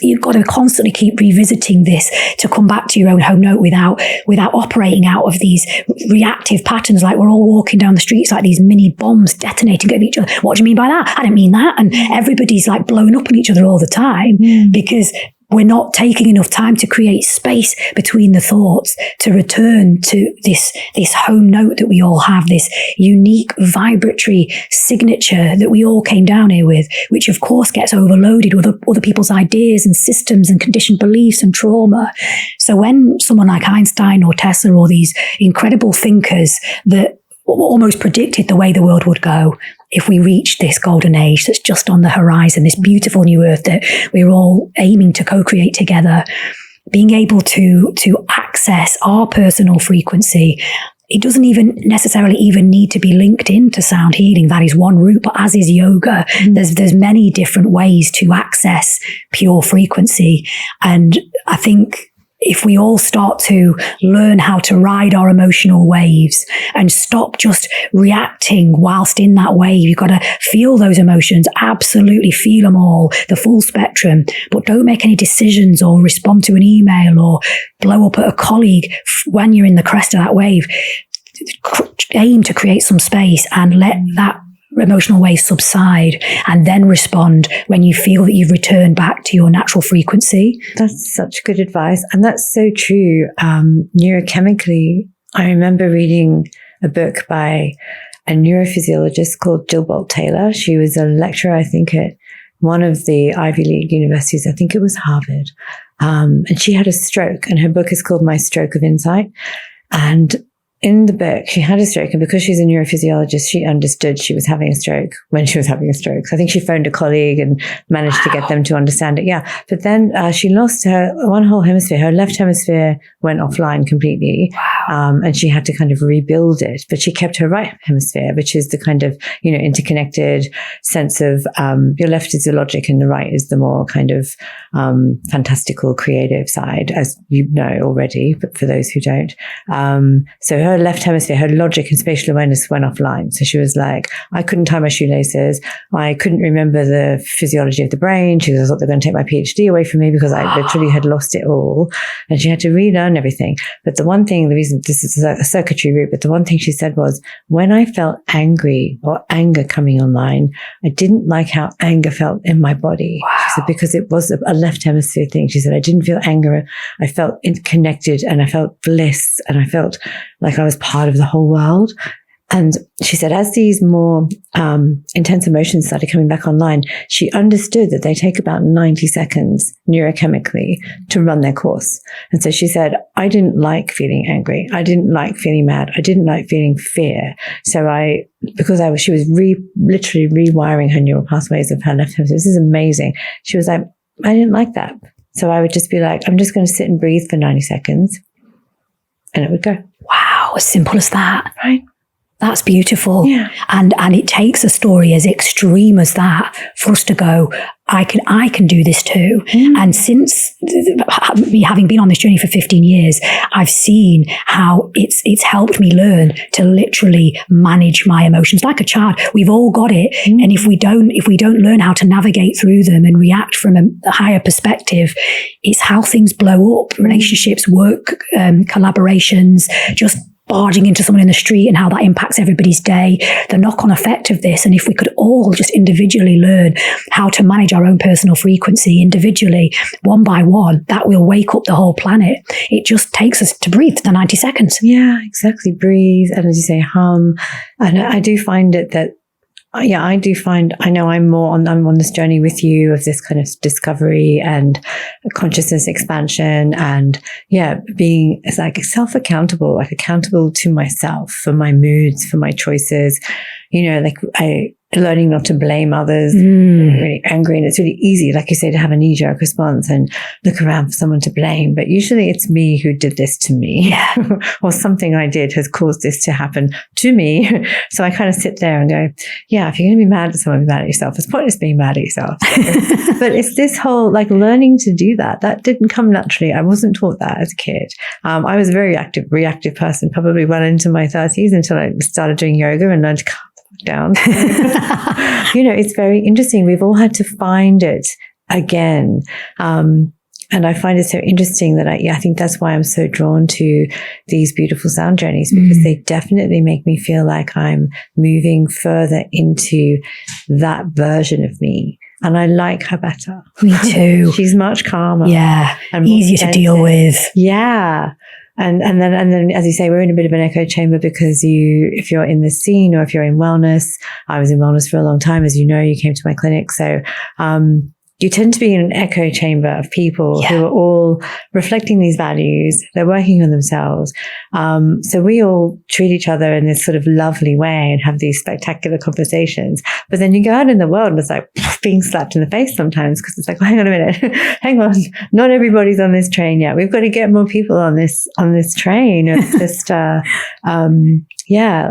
you've got to constantly keep revisiting this to come back to your own home note without operating out of these reactive patterns, like we're all walking down the streets like these mini bombs detonating at each other. What do you mean by that? I don't mean that. And everybody's like blowing up on each other all the time because we're not taking enough time to create space between the thoughts to return to this home note that we all have, this unique vibratory signature that we all came down here with, which of course gets overloaded with other people's ideas and systems and conditioned beliefs and trauma. So when someone like Einstein or Tesla or these incredible thinkers that almost predicted the way the world would go, if we reach this golden age that's just on the horizon, this beautiful new earth that we're all aiming to co-create together, being able to access our personal frequency, it doesn't even necessarily even need to be linked into sound healing. That is one route, but as is yoga, there's many different ways to access pure frequency. And I think if we all start to learn how to ride our emotional waves and stop just reacting whilst in that wave, you've got to feel those emotions, absolutely feel them all, the full spectrum, but don't make any decisions or respond to an email or blow up at a colleague when you're in the crest of that wave. Aim to create some space and let that emotional wave subside, and then respond when you feel that you've returned back to your natural frequency. That's such good advice. And that's so true. Neurochemically, I remember reading a book by a neurophysiologist called Jill Bolt Taylor. She was a lecturer, I think, at one of the Ivy League universities. I think it was Harvard. And she had a stroke, and her book is called My Stroke of Insight. And in the book, she had a stroke, and because she's a neurophysiologist, she understood she was having a stroke when she was having a stroke. So I think she phoned a colleague and managed to get them to understand it. Yeah. But then she lost her one whole hemisphere. Her left hemisphere went offline completely. And she had to kind of rebuild it. But she kept her right hemisphere, which is the kind of, interconnected sense of your left is the logic and the right is the more kind of fantastical, creative side, as you know already, but for those who don't. So her left hemisphere, her logic and spatial awareness went offline. So she was like, I couldn't tie my shoelaces. I couldn't remember the physiology of the brain. She thought they were going to take my PhD away from me because I literally had lost it all. And she had to relearn everything. But the one thing, the reason this is a circuitry route, but the one thing she said was, when I felt angry or anger coming online, I didn't like how anger felt in my body. She said, because it was a left hemisphere thing. She said, I didn't feel anger. I felt connected, and I felt bliss, and I felt like I was part of the whole world. And she said, as these more intense emotions started coming back online, she understood that they take about 90 seconds neurochemically to run their course. And so she said, I didn't like feeling angry. I didn't like feeling mad. I didn't like feeling fear. So she was literally rewiring her neural pathways of her left hemisphere. This is amazing. She was like, I didn't like that. So I would just be like, I'm just going to sit and breathe for 90 seconds. And it would go. Wow, as simple as that. Right. That's beautiful. Yeah. And it takes a story as extreme as that for us to go, I can do this too. And since me having been on this journey for 15 years, I've seen how it's helped me learn to literally manage my emotions like a child. We've all got it. And if we don't learn how to navigate through them and react from a higher perspective, it's how things blow up. Relationships, work, collaborations, just barging into someone in the street and how that impacts everybody's day, the knock-on effect of this. And if we could all just individually learn how to manage our own personal frequency individually, one by one, that will wake up the whole planet. It just takes us to breathe the 90 seconds. Yeah, exactly. Breathe. And as you say, hum. And I do find it that, I know I'm on this journey with you of this kind of discovery and consciousness expansion and being like self-accountable, like accountable to myself for my moods, for my choices, like learning not to blame others, really angry. And it's really easy, like you say, to have a knee-jerk response and look around for someone to blame. But usually it's me who did this to me or something I did has caused this to happen to me. So I kind of sit there and go, if you're going to be mad at someone, be mad at yourself. It's pointless being mad at yourself. But it's this whole like learning to do that. That didn't come naturally. I wasn't taught that as a kid. I was a very reactive person, probably well into my 30s until I started doing yoga and learned to calm down. It's very interesting. We've all had to find it again. And I find it so interesting that I think that's why I'm so drawn to these beautiful sound journeys, because they definitely make me feel like I'm moving further into that version of me. And I like her better. Me too. She's much calmer. Yeah. And easier to deal with. Yeah. And then, as you say, we're in a bit of an echo chamber because if you're in the scene or if you're in wellness, I was in wellness for a long time. As you know, you came to my clinic. So, you tend to be in an echo chamber of people who are all reflecting these values. They're working on themselves. So we all treat each other in this sort of lovely way and have these spectacular conversations. But then you go out in the world and it's like being slapped in the face sometimes because it's like, well, hang on a minute, hang on, not everybody's on this train yet. We've got to get more people on this train. It's just, I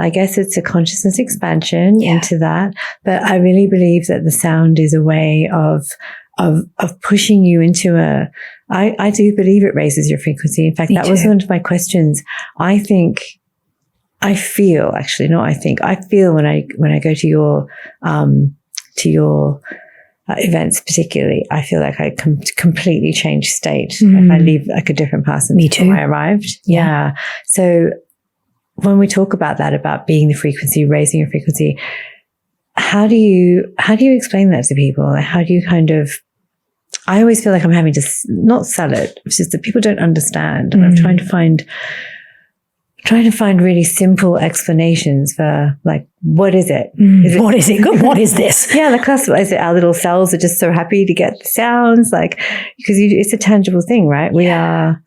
guess it's a consciousness expansion into that. But I really believe that the sound is a way of pushing you into I do believe it raises your frequency. In fact, that was one of my questions. I feel when I go to your events particularly, I feel like I completely change state. Like I leave like a different person. Me too. When I arrived. Yeah. So when we talk about that, about being the frequency, raising your frequency, how do you explain that to people? How do you I always feel like I'm having to not sell it, it's just that people don't understand. And I'm trying to find really simple explanations for like, what is it? What is it? What is this? Yeah, the classical, is it our little cells are just so happy to get the sounds? Like, because it's a tangible thing, right? We are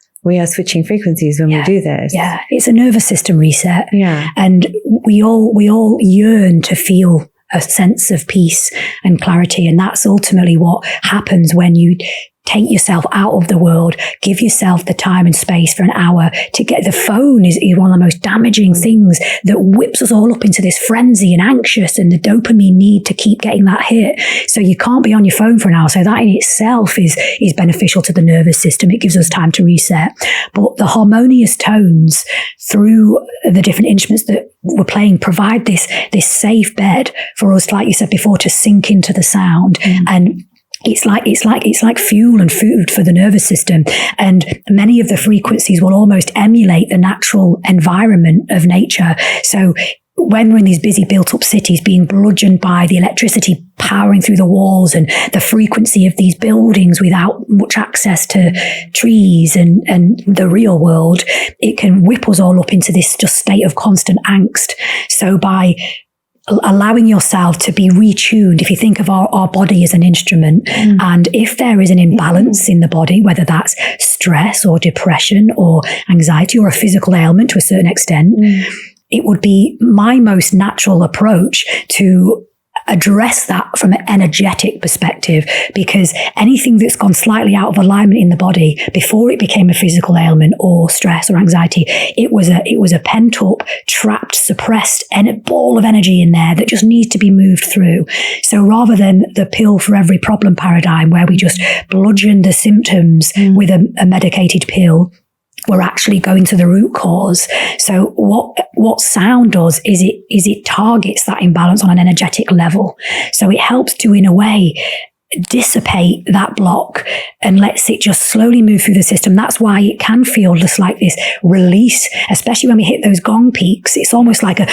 switching frequencies when we do this. Yeah, it's a nervous system reset. Yeah. And we all yearn to feel a sense of peace and clarity. And that's ultimately what happens when you take yourself out of the world, give yourself the time and space for an hour to get. The phone is one of the most damaging things that whips us all up into this frenzy and anxious, and the dopamine need to keep getting that hit. So you can't be on your phone for an hour. So that in itself is beneficial to the nervous system. It gives us time to reset. But the harmonious tones through the different instruments that we're playing provide this safe bed for us, like you said before, to sink into the sound. And it's like fuel and food for the nervous system. And many of the frequencies will almost emulate the natural environment of nature. So when we're in these busy built up cities being bludgeoned by the electricity powering through the walls and the frequency of these buildings without much access to trees and the real world, it can whip us all up into this just state of constant angst. So by allowing yourself to be retuned, if you think of our body as an instrument, and if there is an imbalance in the body, whether that's stress or depression or anxiety or a physical ailment to a certain extent, it would be my most natural approach to address that from an energetic perspective, because anything that's gone slightly out of alignment in the body before it became a physical ailment or stress or anxiety, it was a pent up, trapped, suppressed ball of energy in there that just needs to be moved through. So rather than the pill for every problem paradigm where we just bludgeon the symptoms with a medicated pill, we're actually going to the root cause. So what sound does is it targets that imbalance on an energetic level. So it helps to, in a way, dissipate that block and lets it just slowly move through the system. That's why it can feel just like this release, especially when we hit those gong peaks. It's almost like like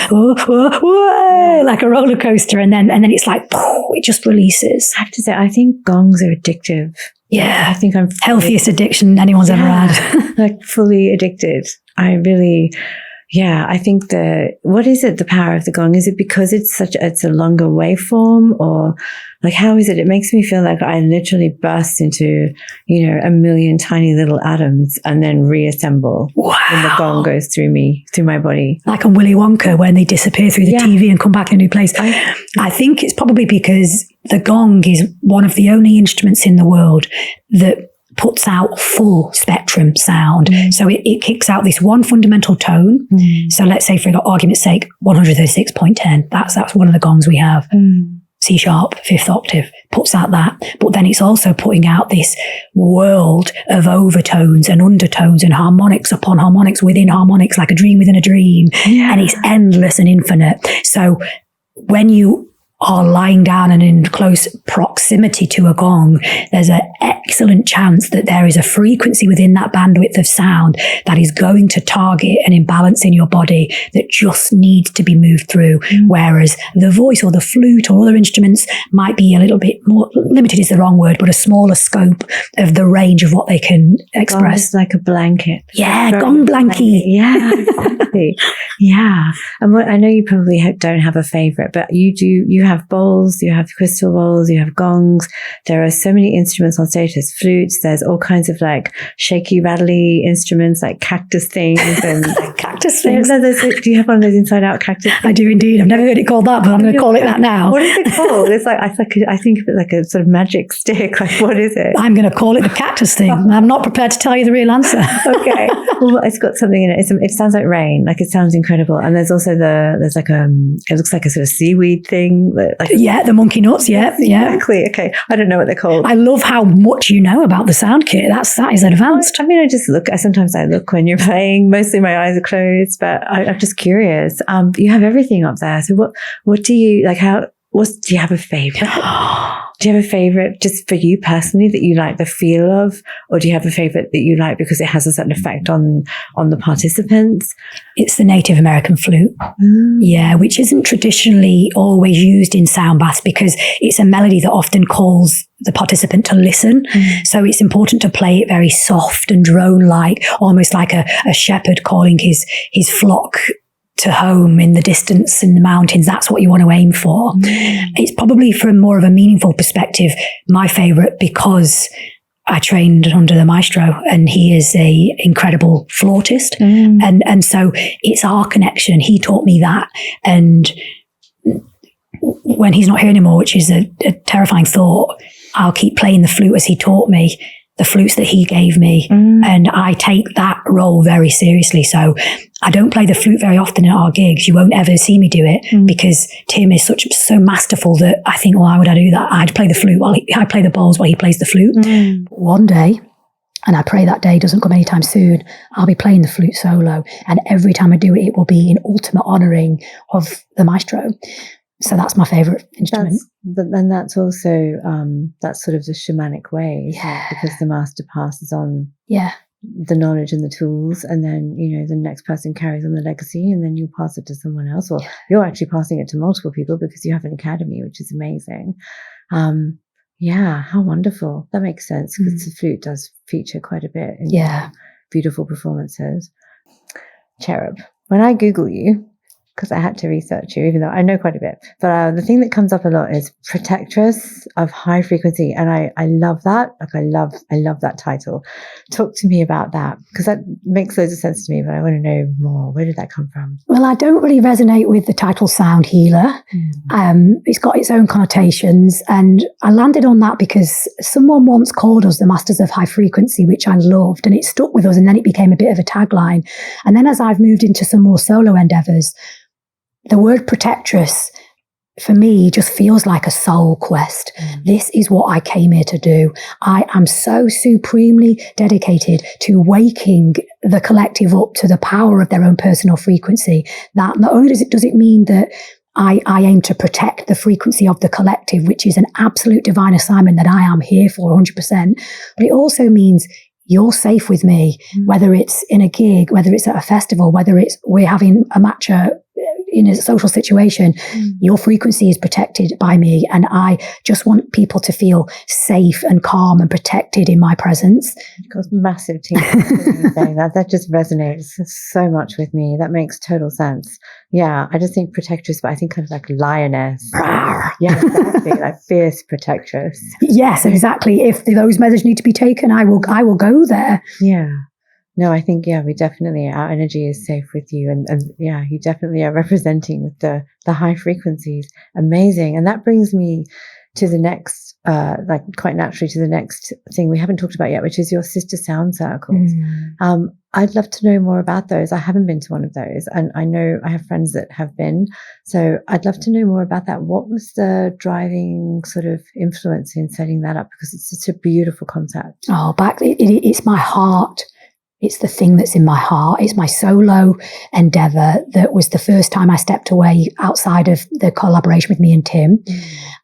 a roller coaster, and then it's like it just releases. I have to say, I think gongs are addictive. Yeah, I think I'm healthiest addiction anyone's ever had. Like fully addicted. I think what is it, the power of the gong? Is it because it's a longer waveform, or like, how is it? It makes me feel like I literally burst into, a million tiny little atoms and then reassemble. Wow. When the gong goes through my body. Like on Willy Wonka, when they disappear through the TV and come back in a new place. I think it's probably because the gong is one of the only instruments in the world that puts out full spectrum sound. So it kicks out this one fundamental tone. So let's say, for argument's sake, 136.10. That's one of the gongs we have. C sharp, 5th octave, puts out that. But then it's also putting out this world of overtones and undertones and harmonics upon harmonics within harmonics, like a dream within a dream. And it's endless and infinite. So when you are lying down and in close proximity to a gong, there's an excellent chance that there is a frequency within that bandwidth of sound that is going to target an imbalance in your body that just needs to be moved through. Whereas the voice or the flute or other instruments might be a little bit more limited, is the wrong word, but a smaller scope of the range of what they can express. It's like a blanket. Yeah, gong blankie. Yeah, exactly. Yeah. And I know you probably don't have a favorite, but you have bowls, you have crystal bowls, you have gongs. There are so many instruments on stage. There's flutes, there's all kinds of like shaky, rattly instruments, like cactus things and cactus things. Do you have one of those inside out cactus things? I do indeed. I've never heard it called that, but I'm going to call it that now. What is it called? It's like, I think of it like a sort of magic stick. Like, what is it? I'm going to call it the cactus thing. I'm not prepared to tell you the real answer. Okay. Well, it's got something in it. It sounds like rain. Like, it sounds incredible. And there's also it looks like a sort of seaweed thing. The monkey nuts. Yeah. Exactly. Okay. I don't know what they're called. I love how much you know about the sound kit. That is advanced. I mean, sometimes I look when you're playing. Mostly my eyes are closed, but I'm just curious. You have everything up there. So what do you like? Do you have a favorite? Do you have a favorite just for you personally that you like the feel of, or do you have a favorite that you like because it has a certain effect on the participants? It's the Native American flute. Yeah, which isn't traditionally always used in sound baths because it's a melody that often calls the participant to listen. So it's important to play it very soft and drone-like, almost like a shepherd calling his flock to home in the distance in the mountains. That's what you want to aim for. It's probably, from more of a meaningful perspective, my favorite because I trained under the Maestro and he is a incredible flautist. And so it's our connection. He taught me that. And when he's not here anymore, which is a terrifying thought, I'll keep playing the flute as he taught me, the flutes that he gave me. And I take that role very seriously. So I don't play the flute very often at our gigs. You won't ever see me do it because Tim is so masterful that I think, why would I do that? I'd play the flute I play the bowls while he plays the flute. One day, and I pray that day doesn't come anytime soon, I'll be playing the flute solo. And every time I do it, it will be in ultimate honouring of the Maestro. So that's my favourite instrument. That's also, that's sort of the shamanic way, because the master passes on the knowledge and the tools, and then, the next person carries on the legacy, and then you pass it to someone else, or you're actually passing it to multiple people because you have an academy, which is amazing. How wonderful. That makes sense, because the flute does feature quite a bit in beautiful performances. Cherub, when I Google you, because I had to research you, even though I know quite a bit. But the thing that comes up a lot is protectress of high frequency. And I love that. Like, I love that title. Talk to me about that, because that makes loads of sense to me, but I want to know more. Where did that come from? Well, I don't really resonate with the title sound healer. It's got its own connotations. And I landed on that because someone once called us the Masters of High Frequency, which I loved. And it stuck with us. And then it became a bit of a tagline. And then as I've moved into some more solo endeavors, the word protectress for me just feels like a soul quest. This is what I came here to do. I am so supremely dedicated to waking the collective up to the power of their own personal frequency that not only does it mean that I aim to protect the frequency of the collective, which is an absolute divine assignment that I am here for 100%. But it also means you're safe with me, whether it's in a gig, whether it's at a festival, whether it's we're having a matcha in a social situation, your frequency is protected by me. And I just want people to feel safe and calm and protected in my presence. It goes massive to that just resonates so much with me. That makes total sense. Yeah, I just think protectress, but I think kind of like lioness. Yeah, exactly. Like fierce protectress. Yes, exactly. If those measures need to be taken, I will go there. Yeah. No, I think, we definitely, our energy is safe with you. And yeah, you definitely are representing with the high frequencies. Amazing. And that brings me to the next, quite naturally to the next thing we haven't talked about yet, which is your sister sound circles. I'd love to know more about those. I haven't been to one of those, and I know I have friends that have been. So I'd love to know more about that. What was the driving sort of influence in setting that up? Because it's such a beautiful concept. Oh, it's my heart. It's the thing that's in my heart. It's my solo endeavor that was the first time I stepped away outside of the collaboration with me and Tim.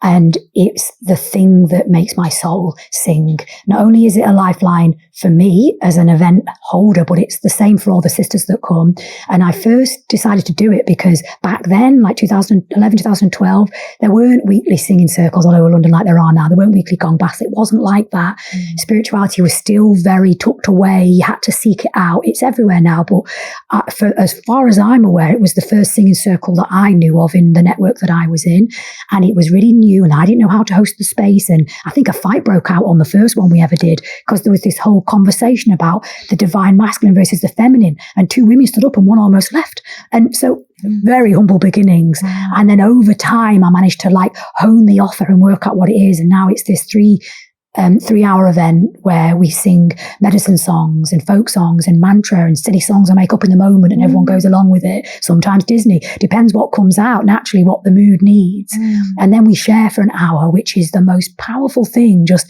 And it's the thing that makes my soul sing. Not only is it a lifeline for me as an event holder, but it's the same for all the sisters that come. And I first decided to do it because back then, like 2011, 2012, there weren't weekly singing circles all over London like there are now. There weren't weekly gong baths. It wasn't like that. Spirituality was still very tucked away. You had to seek it out. It's everywhere now. But for as far as I'm aware, it was the first singing circle that I knew of in the network that I was in. And it was really new and I didn't know how to host the space. And I think a fight broke out on the first one we ever did because there was this whole conversation about the divine masculine versus the feminine. And two women stood up and one almost left. And so very humble beginnings. And then over time, I managed to hone the offer and work out what it is. And now it's this 3-hour event where we sing medicine songs and folk songs and mantra and silly songs I make up in the moment and everyone goes along with it. Sometimes Disney, depends what comes out, naturally what the mood needs. And then we share for an hour, which is the most powerful thing. Just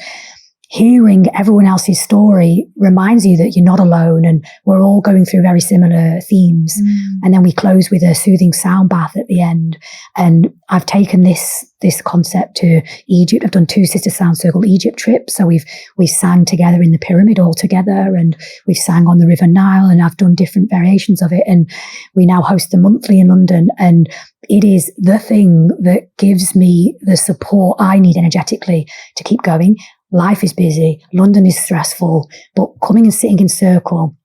hearing everyone else's story reminds you that you're not alone and we're all going through very similar themes. And then we close with a soothing sound bath at the end. And I've taken this concept to Egypt. I've done 2 Sister Sound Circle Egypt trips. So we've sang together in the pyramid all together and we've sang on the River Nile and I've done different variations of it. And we now host the monthly in London. And it is the thing that gives me the support I need energetically to keep going. Life is busy, London is stressful, but coming and sitting in circle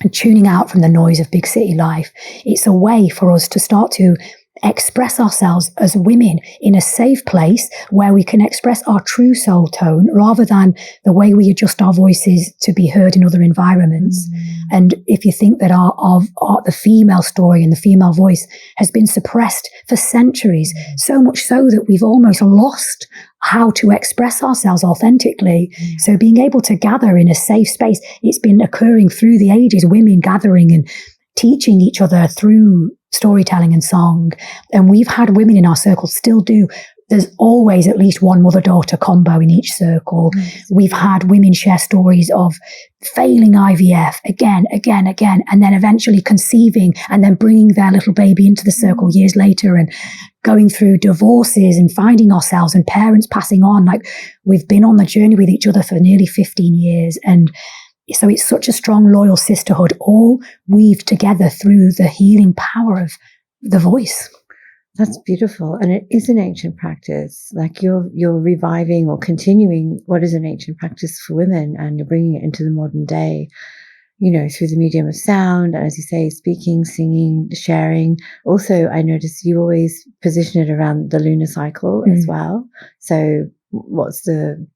and tuning out from the noise of big city life, it's a way for us to start to express ourselves as women in a safe place where we can express our true soul tone rather than the way we adjust our voices to be heard in other environments. And if you think that the female story and the female voice has been suppressed for centuries, so much so that we've almost lost how to express ourselves authentically. So being able to gather in a safe space, it's been occurring through the ages, women gathering and teaching each other through storytelling and song. And we've had women in our circle still do. There's always at least one mother-daughter combo in each circle. We've had women share stories of failing IVF again, and then eventually conceiving and then bringing their little baby into the circle years later and going through divorces and finding ourselves and parents passing on. We've been on the journey with each other for nearly 15 years. And so it's such a strong, loyal sisterhood, all weaved together through the healing power of the voice. That's beautiful. And it is an ancient practice. You're reviving or continuing what is an ancient practice for women and you're bringing it into the modern day, through the medium of sound. And as you say, speaking, singing, sharing. Also, I notice you always position it around the lunar cycle as well. So what's your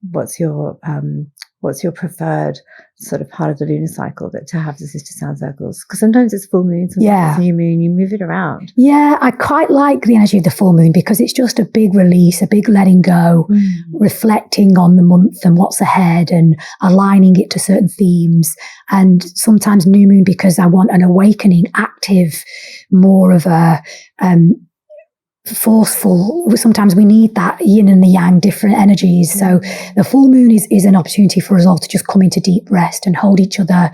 preferred sort of part of the lunar cycle to have the sister sound circles? Because sometimes it's full moon, sometimes it's new moon, you move it around. Yeah, I quite like the energy of the full moon because it's just a big release, a big letting go, reflecting on the month and what's ahead and aligning it to certain themes. And sometimes new moon because I want an awakening, active, more of a forceful. Sometimes we need that yin and the yang, different energies. So the full moon is an opportunity for us all to just come into deep rest and hold each other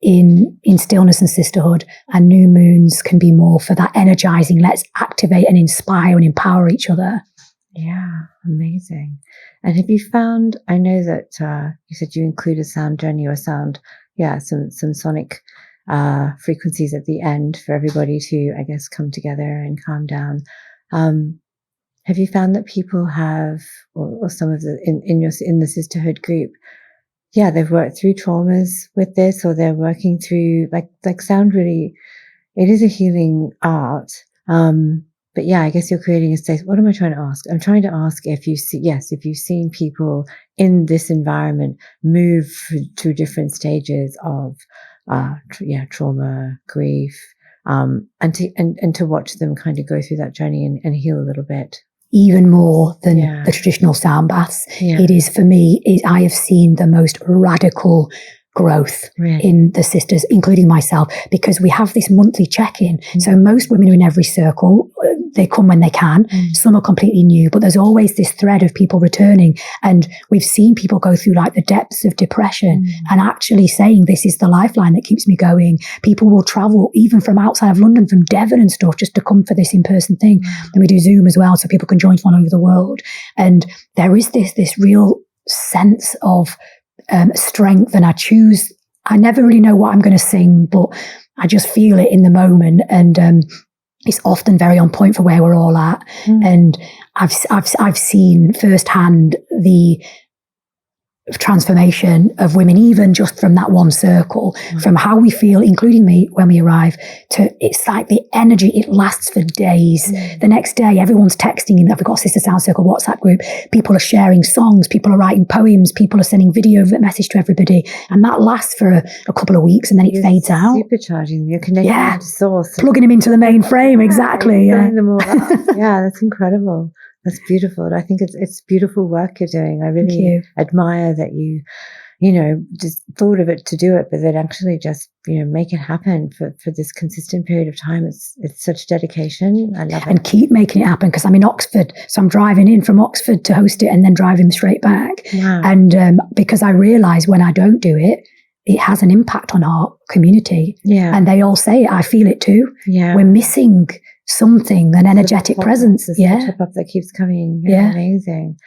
in stillness and sisterhood, and new moons can be more for that energizing, let's activate and inspire and empower each other. Yeah, amazing. And have you found, I know that you said you include a sound journey or sound, some sonic frequencies at the end for everybody to, I guess, come together and calm down. Have you found that people have, or some of the in the sisterhood group, they've worked through traumas with this, or they're working through like sound really, it is a healing art. But I guess you're creating a space. What am I trying to ask? I'm trying to ask if you see, if you've seen people in this environment move through different stages of, trauma, grief, and to watch them kind of go through that journey and heal a little bit. Even more than the traditional sound baths. It is, for me, I have seen the most radical growth in the sisters, including myself, because we have this monthly check-in. So most women are in every circle. They come when they can. Some are completely new, but there's always this thread of people returning. And we've seen people go through like the depths of depression and actually saying, this is the lifeline that keeps me going. People will travel even from outside of London, from Devon and stuff, just to come for this in-person thing. And we do Zoom as well, so people can join from all over the world. And there is this real sense of strength, and I never really know what I'm going to sing, but I just feel it in the moment, and it's often very on point for where we're all at. And I've seen firsthand the transformation of women, even just from that one circle, from how we feel, including me, when we arrive, to it's like the energy, it lasts for days. The next day, everyone's texting that we've got a Sister Sound Circle WhatsApp group. People are sharing songs, people are writing poems, people are sending video message to everybody, and that lasts for a couple of weeks, and then it fades out. Supercharging them, you're connecting to source, plugging them into the main frame. Exactly. Them all up. That's incredible. That's beautiful. I think it's beautiful work you're doing. I really admire that you just thought of it to do it, but then actually just, make it happen for this consistent period of time. It's such dedication. I love it. And keep making it happen, because I'm in Oxford. So I'm driving in from Oxford to host it and then driving straight back. Wow. And because I realise when I don't do it, it has an impact on our community. And they all say it. I feel it too. We're missing something, an energetic presence. Top up that keeps coming. Amazing.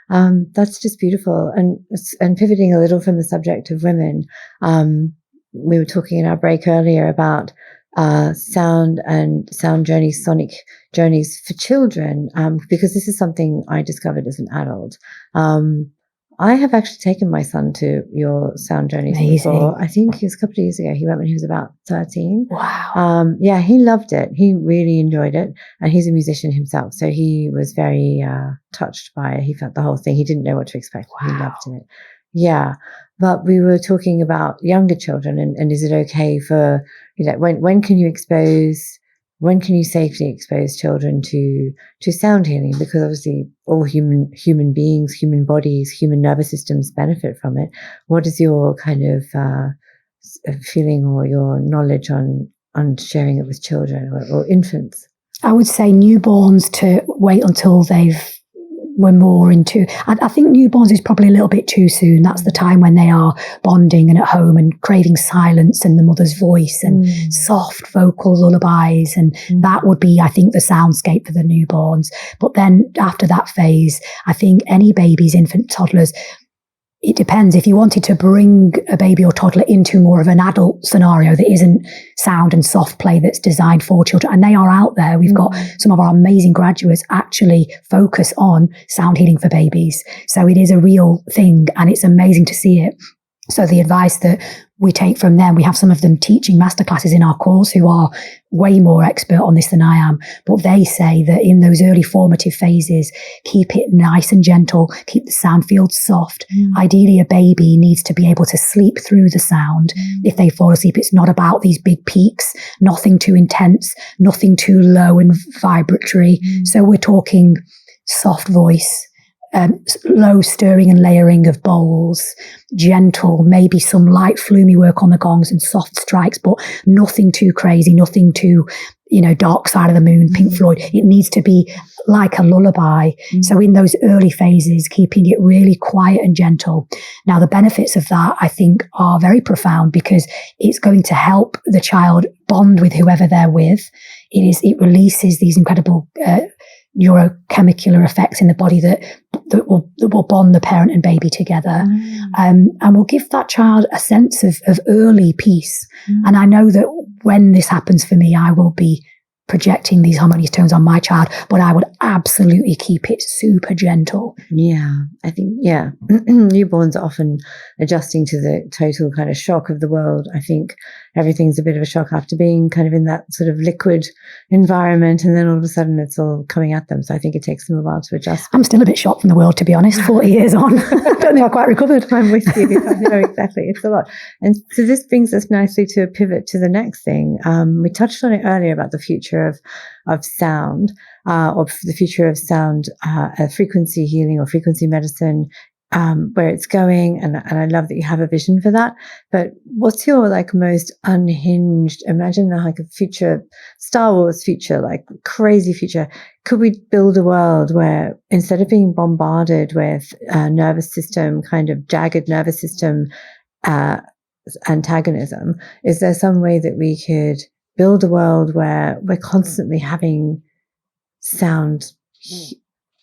That's just beautiful. And pivoting a little from the subject of women, we were talking in our break earlier about sound and sound journeys, sonic journeys for children, because this is something I discovered as an adult. I have actually taken my son to your sound journeys before. I think it was a couple of years ago. He went when he was about 13. Wow. He loved it. He really enjoyed it. And he's a musician himself. So he was very touched by it. He felt the whole thing. He didn't know what to expect. Wow. He loved it. Yeah. But we were talking about younger children, and is it okay for, when can you safely expose children to sound healing? Because obviously all human beings, human bodies, human nervous systems benefit from it. What is your kind of feeling or your knowledge on sharing it with children or infants? I would say newborns to wait until we're more into, I think newborns is probably a little bit too soon. That's the time when they are bonding and at home and craving silence and the mother's voice and soft vocal lullabies. And that would be, I think, the soundscape for the newborns. But then after that phase, I think any babies, infant, toddlers, it depends. If you wanted to bring a baby or toddler into more of an adult scenario that isn't sound and soft play that's designed for children, and they are out there. We've got some of our amazing graduates actually focus on sound healing for babies. So it is a real thing, and it's amazing to see it. So the advice that we take from them, we have some of them teaching masterclasses in our course who are way more expert on this than I am. But they say that in those early formative phases, keep it nice and gentle, keep the sound field soft. Ideally, a baby needs to be able to sleep through the sound. If they fall asleep, it's not about these big peaks, nothing too intense, nothing too low and vibratory. So we're talking soft voice, low stirring and layering of bowls, gentle, maybe some light flumi work on the gongs and soft strikes, but nothing too crazy, nothing too Dark Side of the Moon, Pink Floyd. It needs to be like a lullaby. So in those early phases, keeping it really quiet and gentle. Now, the benefits of that, I think, are very profound because it's going to help the child bond with whoever they're with. It releases these incredible neurochemical effects in the body that will bond the parent and baby together, and will give that child a sense of early peace. And I know that when this happens for me, I will be projecting these harmonious tones on my child, but I would absolutely keep it super gentle. Yeah, I think, newborns are often adjusting to the total kind of shock of the world. I think everything's a bit of a shock after being kind of in that sort of liquid environment, and then all of a sudden it's all coming at them. So I think it takes them a while to adjust. I'm still a bit shocked from the world, to be honest, 40 years on. I don't think I've quite recovered. I'm with you. I know, exactly. It's a lot. And so this brings us nicely to a pivot to the next thing. We touched on it earlier about the future of sound, or the future of sound, frequency healing or frequency medicine, where it's going. And I love that you have a vision for that. But what's your most unhinged, imagine like a future, Star Wars future, like crazy future. Could we build a world where instead of being bombarded with nervous system, kind of jagged nervous system antagonism, is there some way that we could build a world where we're constantly having sound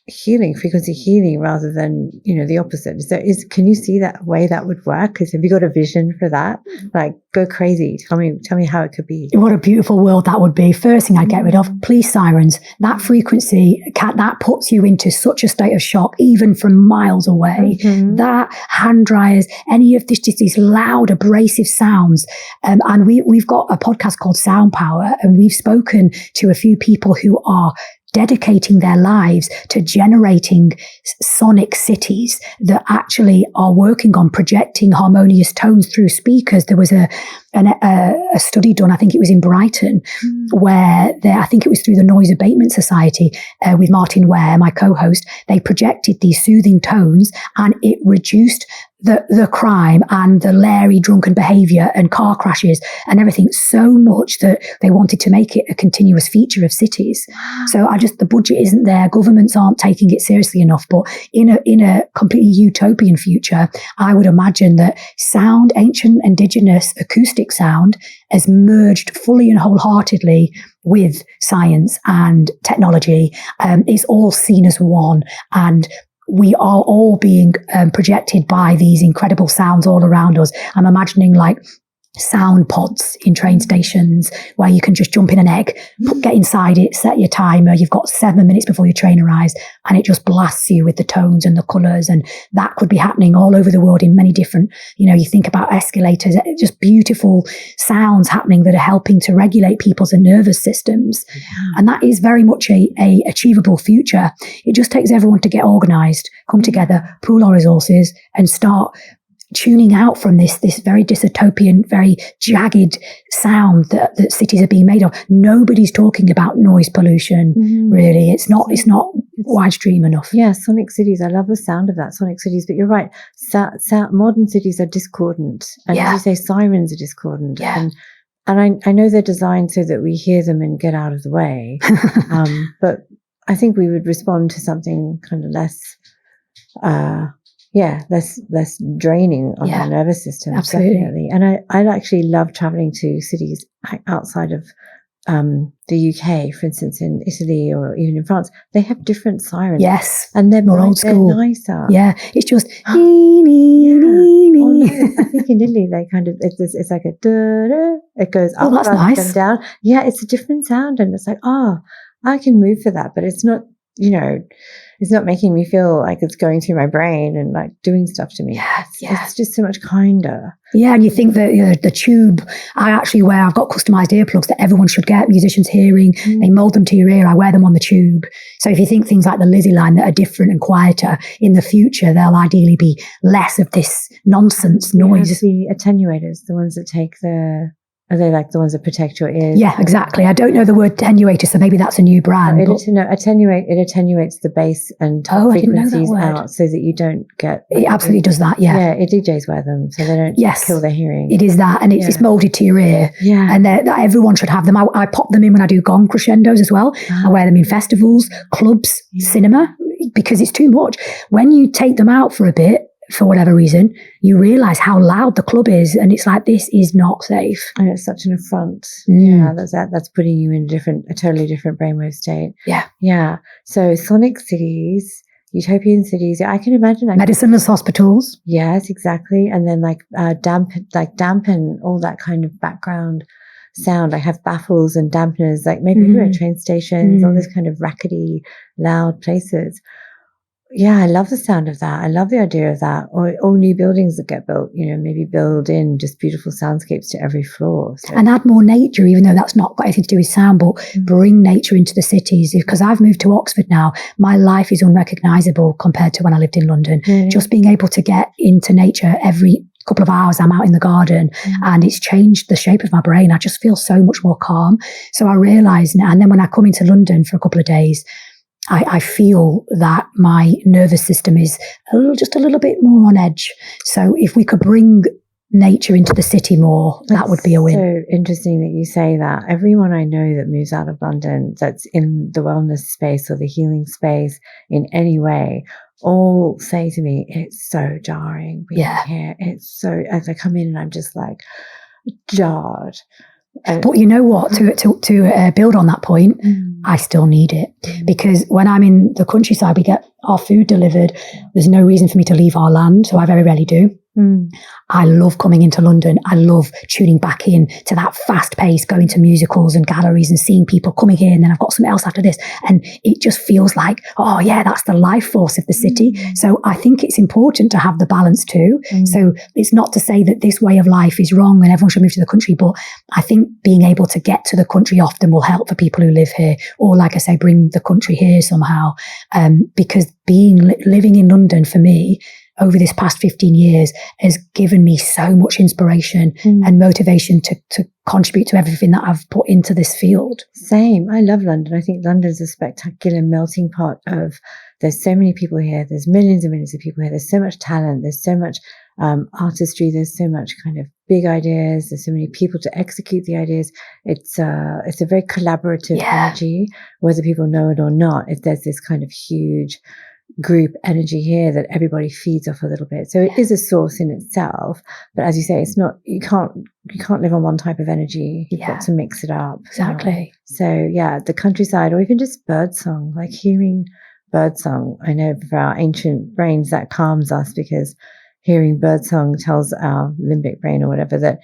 healing, frequency healing, rather than the opposite? Can you see that way that would work? Have you got a vision for that? Like, go crazy. Tell me how it could be. What a beautiful world that would be. First thing I'd get rid of, police sirens. That frequency, that puts you into such a state of shock, even from miles away. That hand dryers, any of these loud, abrasive sounds. And we've got a podcast called Sound Power, and we've spoken to a few people who are dedicating their lives to generating sonic cities that actually are working on projecting harmonious tones through speakers. There was a study done, I think it was in Brighton, where I think it was through the Noise Abatement Society, with Martin Ware, my co-host. They projected these soothing tones, and it reduced the crime and the leery drunken behaviour and car crashes and everything so much that they wanted to make it a continuous feature of cities. So the budget isn't there. Governments aren't taking it seriously enough. But in a completely utopian future, I would imagine that sound, ancient, indigenous, acoustic sound, has merged fully and wholeheartedly with science and technology. It's all seen as one, and we are all being projected by these incredible sounds all around us. I'm imagining like sound pods in train stations where you can just jump in an egg, get inside it, set your timer. You've got 7 minutes before your train arrives, and it just blasts you with the tones and the colours. And that could be happening all over the world in many different, you think about escalators, just beautiful sounds happening that are helping to regulate people's nervous systems. And that is very much a achievable future. It just takes everyone to get organised, come together, pool our resources, and start tuning out from this very dystopian, very jagged sound that cities are being made of. Nobody's talking about noise pollution, really. It's not widestream enough. Yeah, sonic cities. I love the sound of that, sonic cities. But you're right. Modern cities are discordant. And as you say, sirens are discordant. Yeah. And I know they're designed so that we hear them and get out of the way. But I think we would respond to something kind of less less draining on our nervous system. Absolutely. Definitely. And I actually love traveling to cities outside of the UK, for instance, in Italy or even in France. They have different sirens. Yes. And they're more old school. They're nicer. Yeah. It's just I think in Italy they kind of it's like a da-da. It goes up that's rather nice. than down. Yeah, it's a different sound, and it's like, I can move for that, but it's not, it's not making me feel like it's going through my brain and like doing stuff to me. It's just so much kinder. Yeah, and you think that the tube, I've got customized earplugs that everyone should get, musicians hearing, they mold them to your ear, I wear them on the tube. So if you think things like the Lizzie line that are different and quieter, in the future, they'll ideally be less of this nonsense noise. The attenuators, the ones that take the Are they like the ones that protect your ears? Yeah, exactly. I don't know the word attenuator, so maybe that's a new brand. It attenuates the bass and frequencies out so that you don't get... It absolutely does that, yeah. Yeah, DJs wear them so they don't kill their hearing. It is that, and it's molded to your ear. Yeah. And everyone should have them. I pop them in when I do gong crescendos as well. I wear them in festivals, clubs, cinema, because it's too much. When you take them out for a bit, for whatever reason, you realize how loud the club is, and it's like, this is not safe. And it's such an affront. Yeah, that's putting you in a totally different brainwave state. Yeah. So sonic cities, utopian cities. I can imagine medicineless hospitals. Yes, exactly. And then dampen all that kind of background sound. I have baffles and dampeners, like maybe you're at train stations, all those kind of rackety, loud places. Yeah, I love the sound of that. I love the idea of that. Or new buildings that get built, maybe build in just beautiful soundscapes to every floor. So. And add more nature, even though that's not got anything to do with sound, but bring nature into the cities. Because I've moved to Oxford now, my life is unrecognisable compared to when I lived in London. Just being able to get into nature every couple of hours, I'm out in the garden, and it's changed the shape of my brain. I just feel so much more calm. So I realise now, and then when I come into London for a couple of days, I feel that my nervous system is just a little bit more on edge. So if we could bring nature into the city more, that would be a win. So interesting that you say that. Everyone I know that moves out of London, that's in the wellness space or the healing space in any way, all say to me, it's so jarring being here. It's so, as I come in and I'm just like jarred. But you know what, to build on that point, I still need it, because when I'm in the countryside, we get our food delivered. There's no reason for me to leave our land, so I very rarely do. I love coming into London. I love tuning back in to that fast pace, going to musicals and galleries and seeing people coming here, and then I've got something else after this. And it just feels like, oh yeah, that's the life force of the city. So I think it's important to have the balance too. So it's not to say that this way of life is wrong and everyone should move to the country, but I think being able to get to the country often will help for people who live here, or like I say, bring the country here somehow. Because living in London for me, over this past 15 years has given me so much inspiration and motivation to contribute to everything that I've put into this field. Same. I love London. I think London's a spectacular melting pot of, there's so many people here. There's millions and millions of people here. There's so much talent. There's so much artistry. There's so much kind of big ideas. There's so many people to execute the ideas. It's a very collaborative energy, whether people know it or not. If there's this kind of huge group energy here that everybody feeds off a little bit. So it is a source in itself, but as you say, it's not, you can't live on one type of energy. You've got to mix it up. Exactly. So yeah, the countryside, or even just birdsong, like hearing birdsong. I know for our ancient brains that calms us, because hearing birdsong tells our limbic brain or whatever that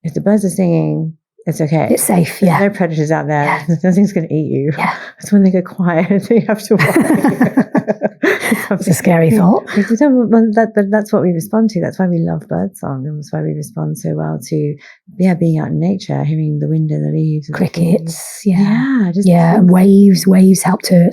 if the birds are singing, it's okay. It's safe. There's no predators out there. Nothing's going to eat you. It's when they go quiet that you have to worry. It's a scary thought. But that's what we respond to. That's why we love birdsong, and that's why we respond so well to being out in nature, hearing the wind in the leaves, and crickets. And waves help to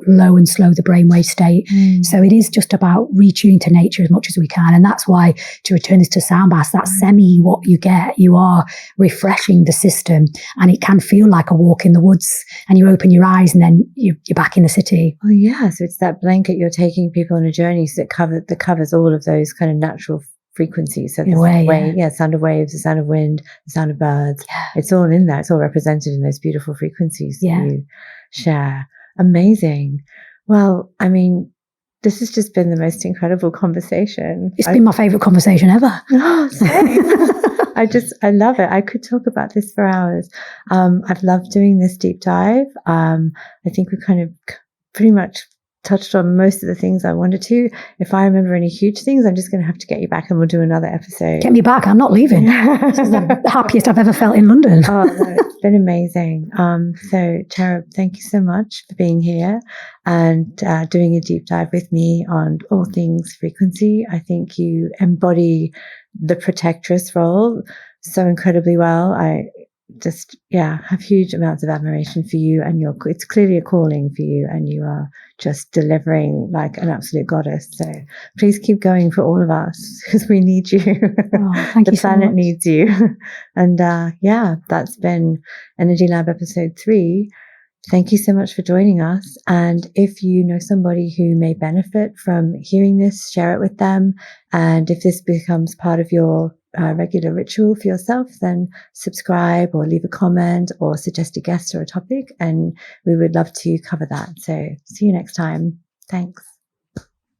low and slow the brainwave state. So it is just about retuning to nature as much as we can, and that's why, to return this to sound baths, that's what you get. You are refreshing the system, and it can feel like a walk in the woods, and you open your eyes and then you're back in the city. Oh yeah, so it's that blanket you're taking people on a journey that covers all of those kind of natural frequencies. So the sound of waves, the sound of wind, the sound of birds. It's all in there. It's all represented in those beautiful frequencies that you share. Amazing. Well, I mean, this has just been the most incredible conversation. It's been my favourite conversation ever. Oh, same. I love it. I could talk about this for hours. I've loved doing this deep dive. I think we've kind of pretty much touched on most of the things I wanted to. If I remember any huge things, I'm just going to have to get you back and we'll do another episode. Get me back. I'm not leaving. This is the happiest I've ever felt in London. Oh, no, it's been amazing. So Cherub, thank you so much for being here and doing a deep dive with me on all things frequency. I think you embody the protectress role so incredibly well. have huge amounts of admiration for you, and it's clearly a calling for you, and you are just delivering like an absolute goddess. So please keep going for all of us, because we need you. Thank you so much. The planet needs you. And that's been Energy Lab episode 3. Thank you so much for joining us. And if you know somebody who may benefit from hearing this, share it with them. And if this becomes part of your regular ritual for yourself, then subscribe or leave a comment or suggest a guest or a topic. And we would love to cover that. So see you next time. Thanks.